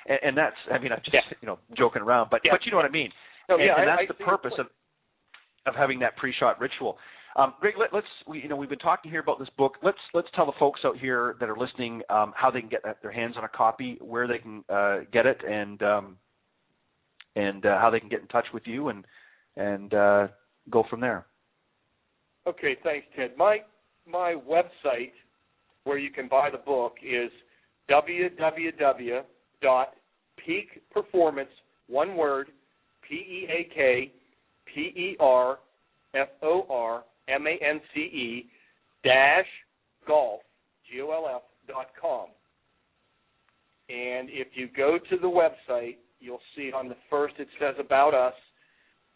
and that's, I'm just, joking around, but you know what I mean. And that's the purpose of having that pre-shot ritual. Greg, we've been talking here about this book. Let's tell the folks out here that are listening how they can get their hands on a copy, where they can get it, and how they can get in touch with you and go from there. Okay, thanks, Ted. My website where you can buy the book is www.peakperformance, one word, PERFORMANCE GOLF.com. And if you go to the website, you'll see on the first it says About Us.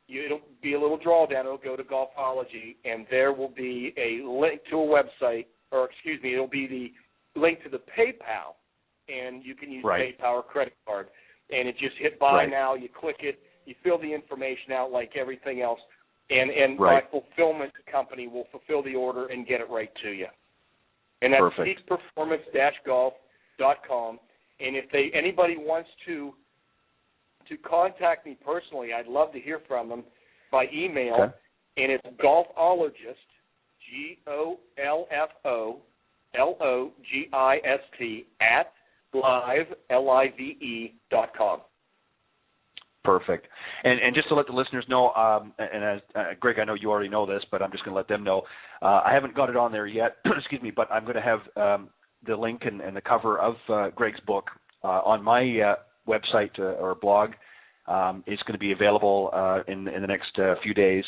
It'll be a little drawdown. It'll go to Golfology, and there will be a link to a website, it'll be the link to the PayPal, and you can use PayPal or credit card. And it just hit buy now. You click it. You fill the information out like everything else, and my fulfillment company will fulfill the order and get it right to you. And that's peakperformance-golf.com. And if anybody wants to contact me personally, I'd love to hear from them by email, and it's Golfologist, GOLFOLOGIST @live.com. Perfect. And just to let the listeners know, and as Greg, I know you already know this, but I'm just going to let them know. I haven't got it on there yet, excuse me, but I'm going to have the link and the cover of Greg's book on my website or blog. It's going to be available in the next few days.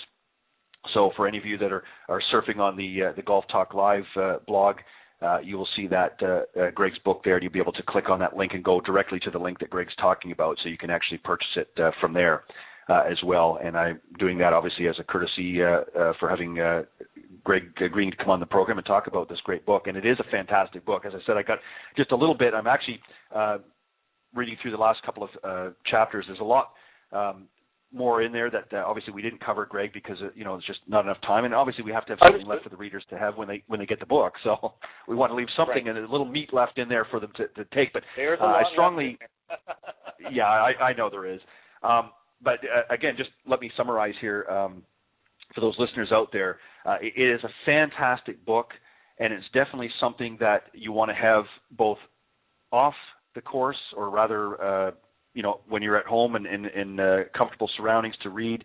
So for any of you that are surfing on the Golf Talk Live blog, you will see that Greg's book there, and you'll be able to click on that link and go directly to the link that Greg's talking about, so you can actually purchase it from there as well. And I'm doing that obviously as a courtesy for having Greg agreeing to come on the program and talk about this great book. And it is a fantastic book. As I said, I got just a little bit. I'm actually reading through the last couple of chapters. There's a lot more in there that obviously we didn't cover, Greg, because it's just not enough time, and obviously we have to have something left for the readers to have when they get the book. So we want to leave something and a little meat left in there for them to take. But I strongly, I know there is. But again, just let me summarize here for those listeners out there. It is a fantastic book, and it's definitely something that you want to have both off the course, or rather when you're at home and in comfortable surroundings to read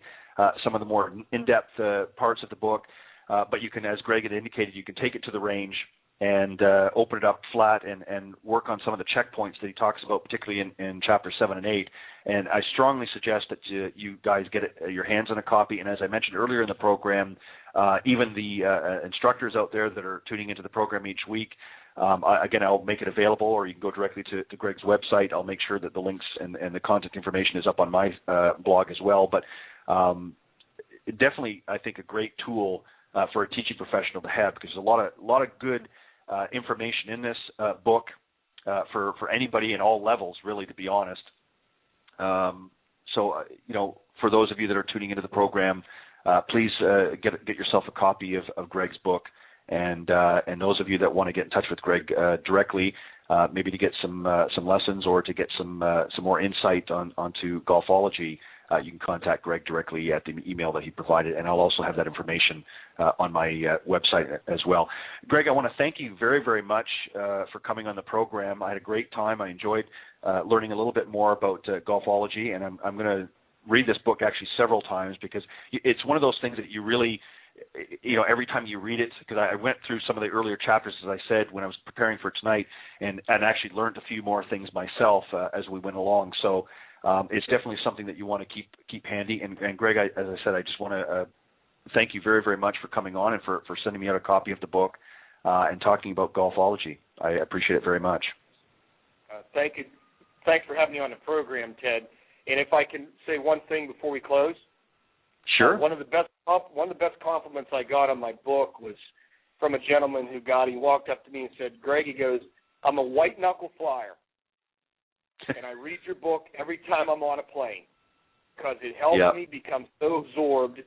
some of the more in-depth parts of the book. But you can, as Greg had indicated, you can take it to the range and open it up flat and work on some of the checkpoints that he talks about, particularly in Chapter 7 and 8. And I strongly suggest that you guys get your hands on a copy. And as I mentioned earlier in the program, even the instructors out there that are tuning into the program each week, again, I'll make it available, or you can go directly to Greg's website. I'll make sure that the links and the contact information is up on my blog as well. But definitely, I think, a great tool for a teaching professional to have, because there's a lot of good information in this book for anybody in all levels, really, to be honest. So, for those of you that are tuning into the program, please get yourself a copy of Greg's book. And those of you that want to get in touch with Greg directly, maybe to get some lessons or to get some more insight onto Golfology, you can contact Greg directly at the email that he provided, and I'll also have that information on my website as well. Greg, I want to thank you very, very much for coming on the program. I had a great time. I enjoyed learning a little bit more about Golfology, and I'm going to read this book actually several times, because it's one of those things that you really, every time you read it, because I went through some of the earlier chapters, as I said, when I was preparing for tonight, and actually learned a few more things myself as we went along. So it's definitely something that you want to keep handy. And Greg, as I said, I just want to thank you very, very much for coming on and for sending me out a copy of the book and talking about Golfology. I appreciate it very much. Thank you. Thanks for having me on the program, Ted. And if I can say one thing before we close. Sure. One of the best compliments I got on my book was from a gentleman he walked up to me and said, Greg, he goes, I'm a white knuckle flyer, and I read your book every time I'm on a plane, because it helps me become so absorbed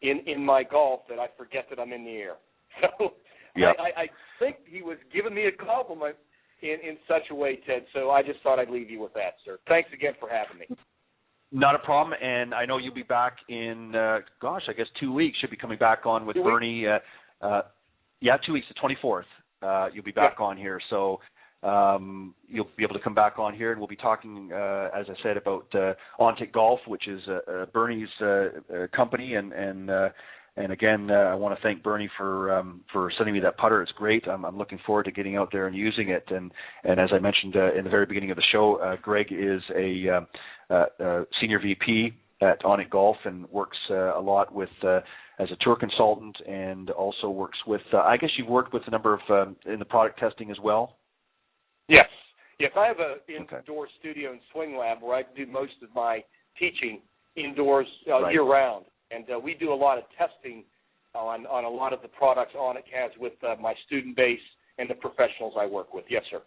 in my golf that I forget that I'm in the air. So I think he was giving me a compliment in such a way, Ted, so I just thought I'd leave you with that, sir. Thanks again for having me. Not a problem, and I know you'll be back in, 2 weeks. You'll be coming back on with Bernie. 2 weeks, the 24th. You'll be back on here, so you'll be able to come back on here, and we'll be talking, as I said, about Ontic Golf, which is Bernie's company, and again, I want to thank Bernie for sending me that putter. It's great. I'm looking forward to getting out there and using it. And as I mentioned in the very beginning of the show, Greg is a Senior VP at Ontic Golf and works a lot with as a tour consultant, and also works with. I guess you've worked with a number of in the product testing as well. Yes. Yes, I have an indoor studio and swing lab where I do most of my teaching indoors year-round, and we do a lot of testing on a lot of the products Ontic has with my student base and the professionals I work with. Yes, sir.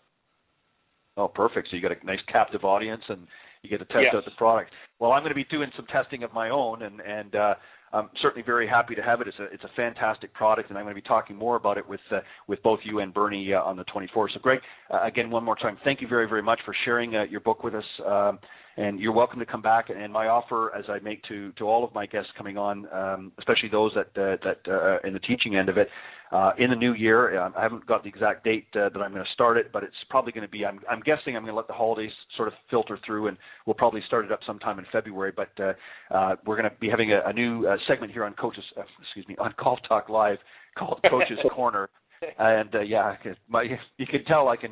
Oh, perfect. So you got a nice captive audience, and you get to test out the product. Well, I'm going to be doing some testing of my own, and I'm certainly very happy to have it. It's a fantastic product, and I'm going to be talking more about it with both you and Bernie on the 24th. So, Greg, again, one more time, thank you very, very much for sharing your book with us, and you're welcome to come back. And my offer, as I make to all of my guests coming on, especially those that in the teaching end of it, in the new year, I haven't got the exact date that I'm going to start it, but it's probably going to be, I'm guessing I'm going to let the holidays sort of filter through, and we'll probably start it up sometime in February. But we're going to be having a new segment here on on Golf Talk Live called Coach's Corner. And you can tell I've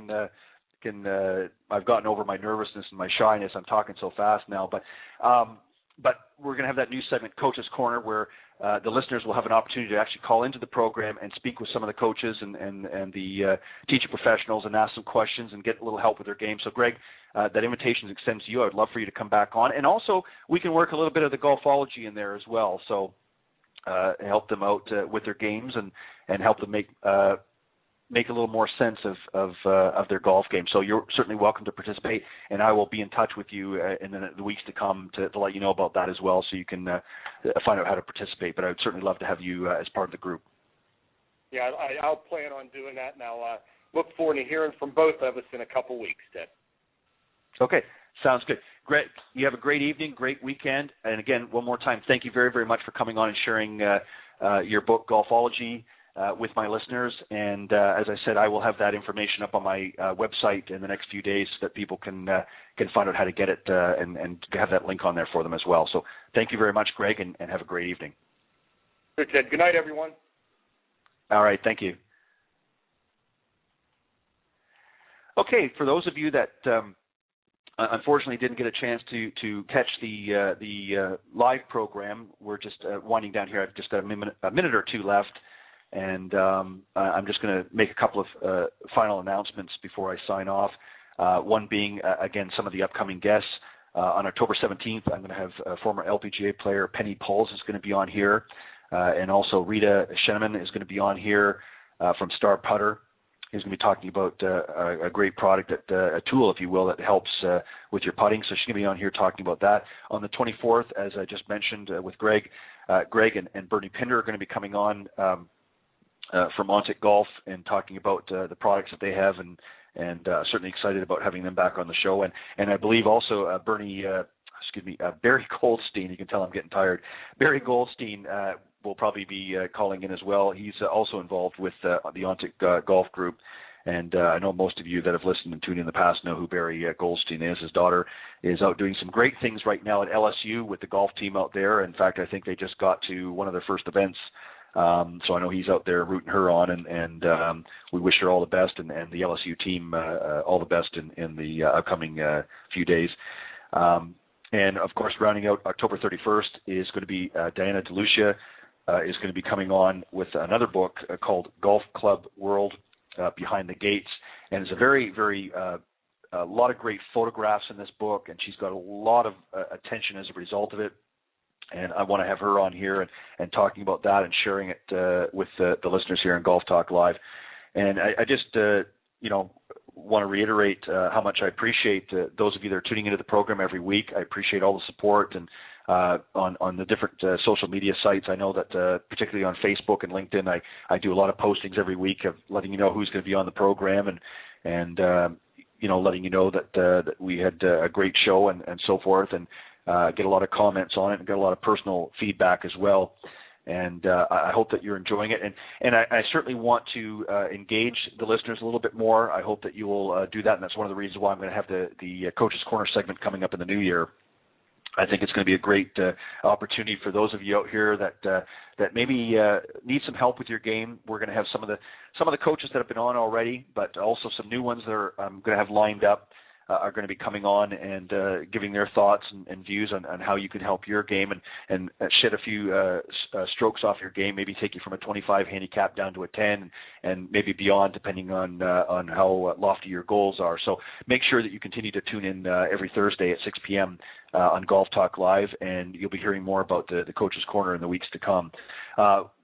gotten over my nervousness and my shyness. I'm talking so fast now, but we're going to have that new segment, Coach's Corner, where the listeners will have an opportunity to actually call into the program and speak with some of the coaches and the teacher professionals and ask some questions and get a little help with their game. So, Greg, that invitation extends to you. I'd love for you to come back on. And also, we can work a little bit of the Golfology in there as well. So help them out with their games and help them make a little more sense of their golf game. So you're certainly welcome to participate, and I will be in touch with you in the weeks to come to let you know about that as well, so you can find out how to participate. But I would certainly love to have you as part of the group. Yeah, I'll plan on doing that. Now, look forward to hearing from both of us in a couple weeks, Ted. Okay, sounds good. Great. You have a great evening, great weekend. And again, one more time, thank you very, very much for coming on and sharing your book, Golfology, with my listeners. And as I said, I will have that information up on my website in the next few days so that people can find out how to get it and have that link on there for them as well. So thank you very much, Greg, and have a great evening. Good, Ted. Good night, everyone. All right. Thank you. Okay. For those of you that unfortunately didn't get a chance to catch the live program, we're just winding down here. I've just got a minute or two left. And I'm just going to make a couple of final announcements before I sign off. One being, again, some of the upcoming guests. On October 17th, I'm going to have former LPGA player Penny Pauls is going to be on here. And also Rita Sheneman is going to be on here from Star Putter. He's going to be talking about a great product, a tool, if you will, that helps with your putting. So she's going to be on here talking about that. On the 24th, as I just mentioned with Greg and Bernie Pinder are going to be coming on from Ontic Golf and talking about the products that they have, and certainly excited about having them back on the show. And I believe also Barry Goldstein. You can tell I'm getting tired. Barry Goldstein will probably be calling in as well. He's also involved with the Ontic Golf Group. And I know most of you that have listened and tuned in the past know who Barry Goldstein is. His daughter is out doing some great things right now at LSU with the golf team out there. In fact, I think they just got to one of their first events. So I know he's out there rooting her on, and we wish her all the best, and the LSU team all the best in the upcoming few days. And, of course, rounding out October 31st is going to be Diana DeLucia is going to be coming on with another book called Golf Club World Behind the Gates. And it's a very, very a lot of great photographs in this book, and she's got a lot of attention as a result of it. And I want to have her on here and talking about that and sharing it with the listeners here in Golf Talk Live. And I just, want to reiterate how much I appreciate those of you that are tuning into the program every week. I appreciate all the support and on the different social media sites. I know that particularly on Facebook and LinkedIn, I do a lot of postings every week of letting you know who's going to be on the program and letting you know that we had a great show and so forth, and get a lot of comments on it and get a lot of personal feedback as well. And I hope that you're enjoying it. And I certainly want to engage the listeners a little bit more. I hope that you will do that, and that's one of the reasons why I'm going to have the Coach's Corner segment coming up in the new year. I think it's going to be a great opportunity for those of you out here that maybe need some help with your game. We're going to have some of the coaches that have been on already, but also some new ones that I'm going to have lined up are going to be coming on and giving their thoughts and views on how you can help your game and shed a few strokes off your game, maybe take you from a 25 handicap down to a 10 and maybe beyond, depending on how lofty your goals are. So make sure that you continue to tune in every Thursday at 6 p.m. On Golf Talk Live, and you'll be hearing more about the Coach's Corner in the weeks to come.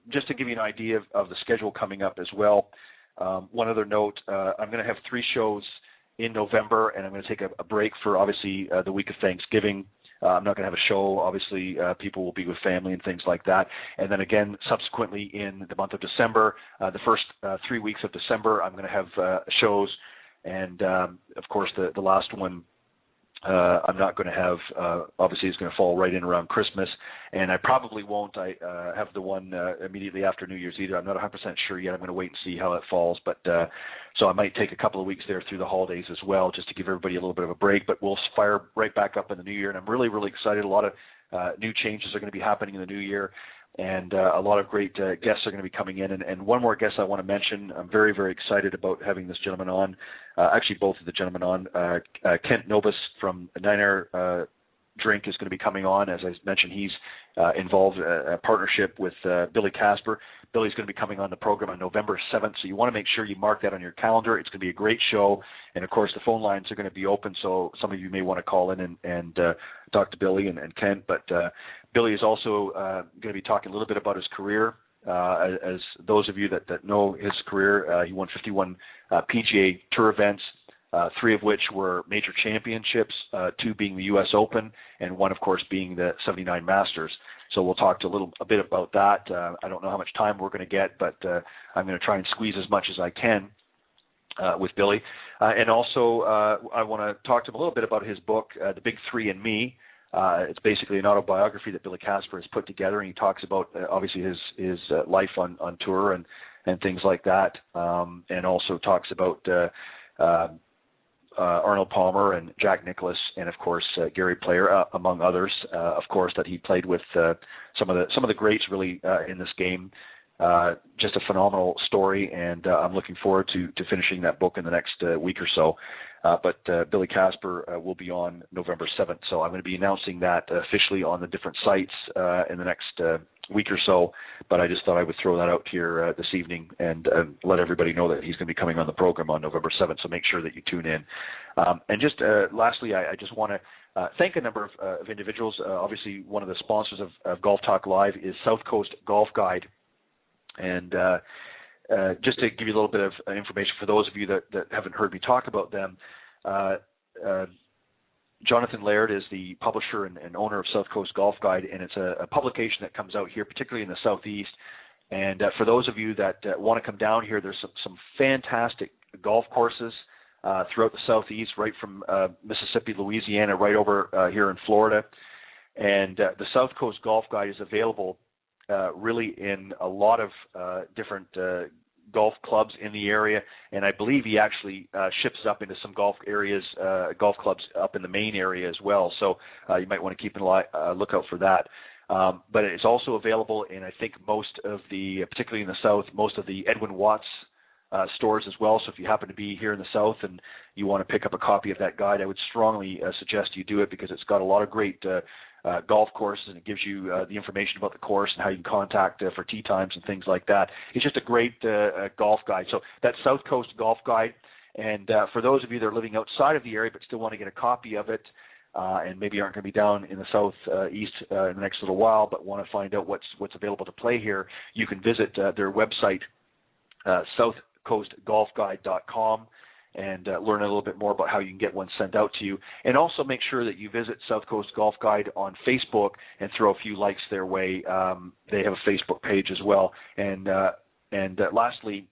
Just to give you an idea of the schedule coming up as well, one other note, I'm going to have 3 shows in November, and I'm going to take a break for, obviously, the week of Thanksgiving. I'm not going to have a show. Obviously, people will be with family and things like that. And then again, subsequently in the month of December, the first 3 weeks of December, I'm going to have shows. And, of course, the last one I'm not going to have, obviously it's going to fall right in around Christmas, and I probably won't have the one immediately after New Year's either. I'm not 100% sure yet. I'm going to wait and see how it falls, but so I might take a couple of weeks there through the holidays as well, just to give everybody a little bit of a break, but we'll fire right back up in the new year, and I'm really, really excited. A lot of new changes are going to be happening in the new year, and a lot of great guests are going to be coming in. And one more guest I want to mention, I'm very, very excited about having this gentleman on, actually both of the gentlemen on. Kent Nobis from Niner Drink is going to be coming on. As I mentioned, he's involved in a partnership with Billy Casper. Billy's going to be coming on the program on November 7th, so you want to make sure you mark that on your calendar. It's going to be a great show, and of course the phone lines are going to be open, so some of you may want to call in and talk to Billy and Kent, but Billy is also going to be talking a little bit about his career. As those of you that know his career, he won 51 PGA Tour events, 3 of which were major championships, 2 being the U.S. Open, and 1, of course, being the 79 Masters. So we'll talk a bit about that. I don't know how much time we're going to get, but I'm going to try and squeeze as much as I can with Billy. And also, I want to talk to him a little bit about his book, The Big Three and Me. It's basically an autobiography that Billy Casper has put together, and he talks about, obviously, his life on tour and things like that, and also talks about Arnold Palmer and Jack Nicklaus, and of course Gary Player, among others, of course, that he played with some of the greats really in this game. Just a phenomenal story, and I'm looking forward to finishing that book in the next week or so. But Billy Casper will be on November 7th, so I'm going to be announcing that officially on the different sites in the next week or so, but I just thought I would throw that out here this evening and let everybody know that he's going to be coming on the program on November 7th, so make sure that you tune in. And just lastly, I just want to thank a number of individuals. Obviously, one of the sponsors of Golf Talk Live is South Coast Golf Guide, and just to give you a little bit of information for those of you that haven't heard me talk about them, Jonathan Laird is the publisher and owner of South Coast Golf Guide, and it's a publication that comes out here, particularly in the Southeast. And for those of you that want to come down here, there's some fantastic golf courses throughout the Southeast, right from Mississippi, Louisiana, right over here in Florida. And the South Coast Golf Guide is available really in a lot of different golf clubs in the area, and I believe he actually ships up into some golf areas, golf clubs up in the Maine area as well. So you might want to keep a lookout for that. But it's also available in, I think, most of the, particularly in the South, most of the Edwin Watts stores as well. So if you happen to be here in the South and you want to pick up a copy of that guide, I would strongly suggest you do it, because it's got a lot of great golf courses, and it gives you the information about the course and how you can contact for tee times and things like that. It's just a great golf guide. So that's South Coast Golf Guide. And for those of you that are living outside of the area but still want to get a copy of it, and maybe aren't going to be down in the Southeast in the next little while, but want to find out what's available to play here, you can visit their website, southcoastgolfguide.com, and learn a little bit more about how you can get one sent out to you. And also make sure that you visit South Coast Golf Guide on Facebook and throw a few likes their way. They have a Facebook page as well. And lastly,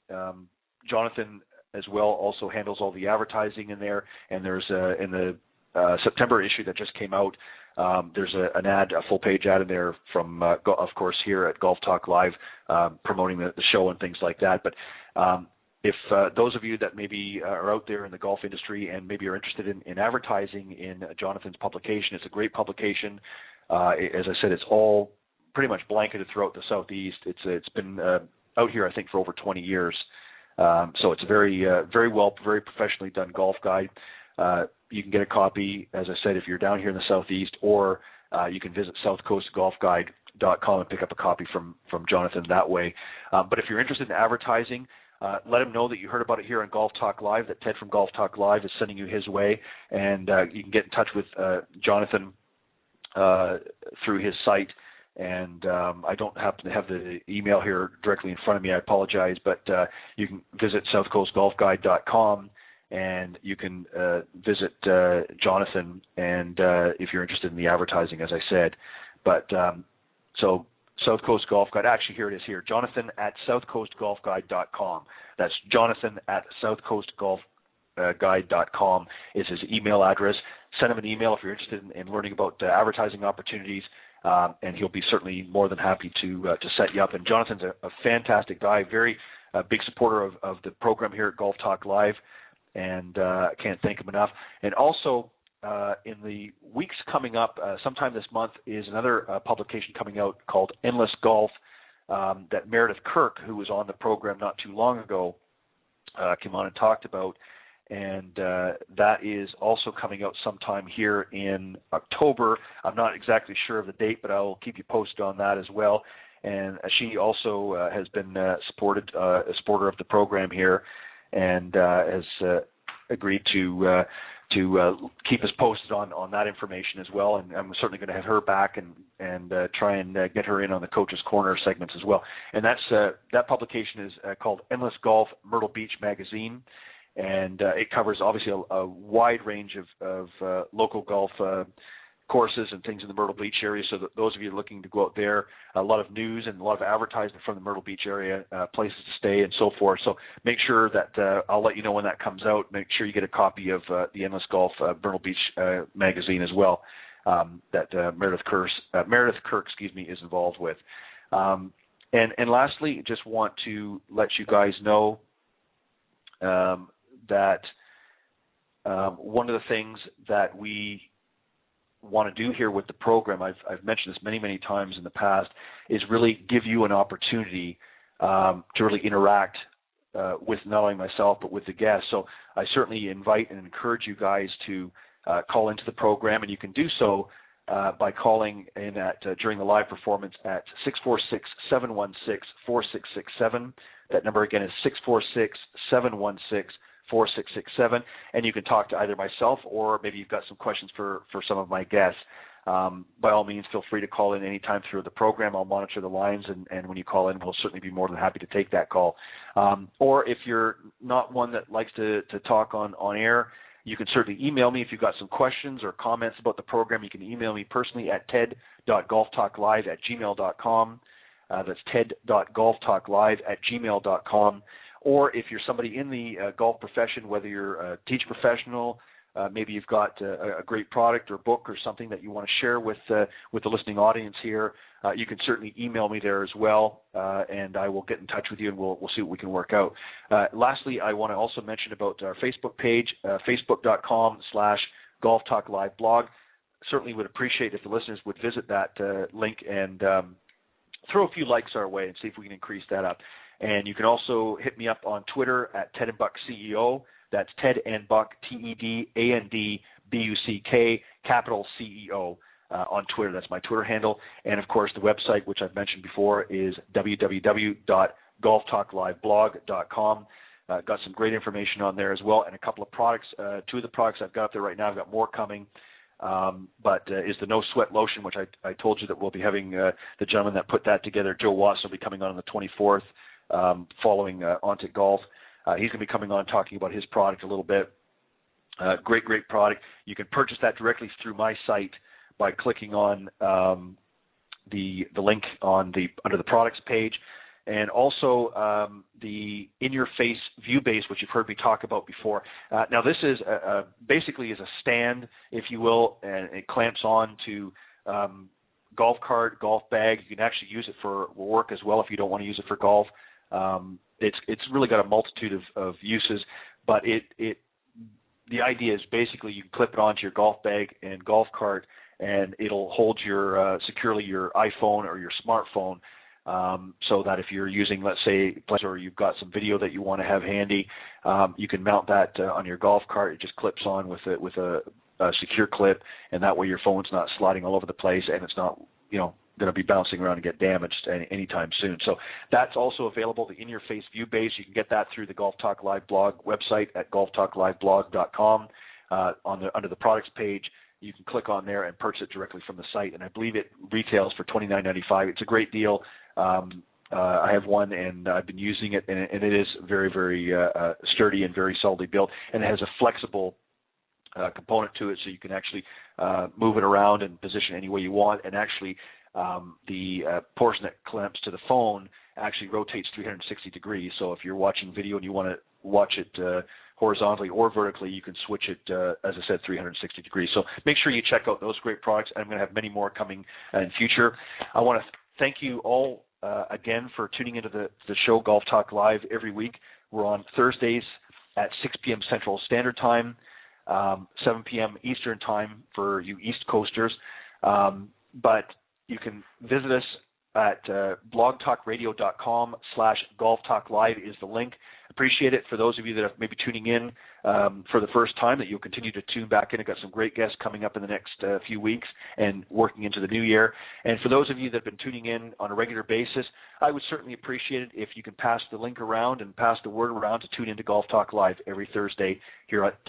Jonathan as well also handles all the advertising in there. And there's in the September issue that just came out, there's an ad, a full-page ad in there from, of course, here at Golf Talk Live, promoting the show and things like that. But if those of you that maybe are out there in the golf industry and maybe are interested in advertising in Jonathan's publication, it's a great publication. As I said, it's all pretty much blanketed throughout the Southeast. It's been out here, I think, for over 20 years. So it's a very professionally done golf guide. you can get a copy, as I said, if you're down here in the Southeast, or you can visit southcoastgolfguide.com and pick up a copy from Jonathan that way. But if you're interested in advertising, let him know that you heard about it here on Golf Talk Live, that Ted from Golf Talk Live is sending you his way, and you can get in touch with Jonathan through his site. And I don't happen to have the email here directly in front of me. I apologize, but you can visit southcoastgolfguide.com, and you can visit Jonathan, and if you're interested in the advertising, as I said. But so South Coast Golf Guide, actually here it is here, Jonathan at southcoastgolfguide.com. That's Jonathan at southcoastgolfguide.com is his email address. Send him an email if you're interested in learning about advertising opportunities. And he'll be certainly more than happy to set you up. And Jonathan's a fantastic guy, very big supporter of the program here at Golf Talk Live, and I can't thank him enough. And also, in the weeks coming up, sometime this month, is another publication coming out called Endless Golf that Meredith Kirk, who was on the program not too long ago, came on and talked about. And that is also coming out sometime here in October. I'm not exactly sure of the date, but I'll keep you posted on that as well. And she also has been a supporter of the program here, and has agreed to keep us posted on that information as well. And I'm certainly going to have her back and try and get her in on the Coach's Corner segments as well. And that publication is called Endless Golf Myrtle Beach Magazine. And it covers obviously a wide range of local golf courses and things in the Myrtle Beach area. So that those of you looking to go out there, a lot of news and a lot of advertising from the Myrtle Beach area, places to stay and so forth. So make sure that I'll let you know when that comes out. Make sure you get a copy of the Endless Golf Myrtle Beach magazine as well, that Meredith Kirk, is involved with. And lastly, just want to let you guys know that one of the things that we want to do here with the program, I've mentioned this many, many times in the past, is really give you an opportunity to really interact with not only myself but with the guests. So I certainly invite and encourage you guys to call into the program, and you can do so by calling in during the live performance at 646-716-4667. That number again is 646-716-4667, and you can talk to either myself or maybe you've got some questions for some of my guests. By all means, feel free to call in anytime through the program. I'll monitor the lines, and when you call in, we'll certainly be more than happy to take that call. Or if you're not one that likes to talk on air, you can certainly email me if you've got some questions or comments about the program. You can email me personally at ted.golftalklive@gmail.com. That's ted.golftalklive@gmail.com. Or if you're somebody in the golf profession, whether you're a teach professional, maybe you've got a great product or book or something that you want to share with the listening audience here, you can certainly email me there as well, and I will get in touch with you, and we'll see what we can work out. Lastly, I want to also mention about our Facebook page, facebook.com/golftalkliveblog. Certainly would appreciate if the listeners would visit that link and throw a few likes our way and see if we can increase that up. And you can also hit me up on Twitter at Ted and Buck CEO. That's Ted and Buck, TEDANDBUCK, capital CEO on Twitter. That's my Twitter handle. And, of course, the website, which I've mentioned before, is www.golftalkliveblog.com. Got some great information on there as well, and a couple of products. Two of the products I've got up there right now, I've got more coming. But is the No Sweat Lotion, which I told you that we'll be having the gentleman that put that together, Joe Watson, will be coming on the 24th following Ontic Golf. He's going to be coming on talking about his product a little bit. Great product. You can purchase that directly through my site by clicking on the link under the products page. And also the in-your-face view base, which you've heard me talk about before. Now this is basically is a stand, if you will, and it clamps on to golf cart, golf bag. You can actually use it for work as well if you don't want to use it for golf. It's really got a multitude of uses, but the idea is basically you can clip it onto your golf bag and golf cart, and it'll hold securely your iPhone or your smartphone. so that if you're using, let's say, or you've got some video that you want to have handy, you can mount that on your golf cart. It just clips on with a secure clip, and that way your phone's not sliding all over the place, and it's not, going to be bouncing around and get damaged anytime soon. So that's also available, the in-your-face view base. You can get that through the Golf Talk Live blog website at golftalkliveblog.com. Under the products page, you can click on there and purchase it directly from the site, and I believe it retails for $29.95. It's a great deal. I have one, and I've been using it, and it is very, very sturdy and very solidly built, and it has a flexible component to it, so you can actually move it around and position any way you want, and actually the portion that clamps to the phone actually rotates 360 degrees. So if you're watching video and you want to watch it horizontally or vertically, you can switch it, as I said, 360 degrees. So make sure you check out those great products. I'm going to have many more coming in future. I want to thank you all again for tuning into the show, Golf Talk Live, every week. We're on Thursdays at 6 p.m. Central Standard Time, 7 p.m. Eastern Time for you East Coasters. But you can visit us at blogtalkradio.com/golftalklive is the link. Appreciate it for those of you that are maybe tuning in for the first time, that you'll continue to tune back in. I've got some great guests coming up in the next few weeks and working into the new year. And for those of you that have been tuning in on a regular basis, I would certainly appreciate it if you can pass the link around and pass the word around to tune into Golf Talk Live every Thursday here at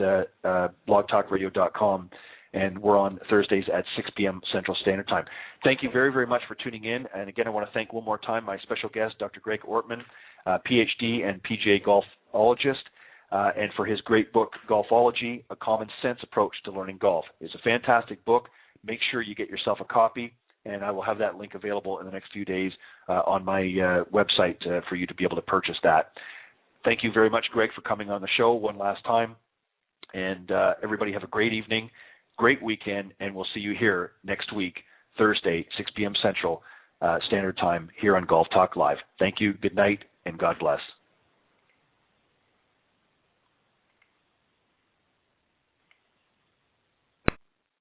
blogtalkradio.com. And we're on Thursdays at 6 p.m. Central Standard Time. Thank you very, very much for tuning in. And again, I want to thank one more time my special guest, Dr. Greg Ortman, Ph.D. and PGA Golfologist, and for his great book, Golfology, A Common Sense Approach to Learning Golf. It's a fantastic book. Make sure you get yourself a copy, and I will have that link available in the next few days on my website for you to be able to purchase that. Thank you very much, Greg, for coming on the show one last time. And everybody have a great evening. Great weekend, and we'll see you here next week, Thursday, 6 p.m. Central Standard Time, here on Golf Talk Live. Thank you, good night, and God bless.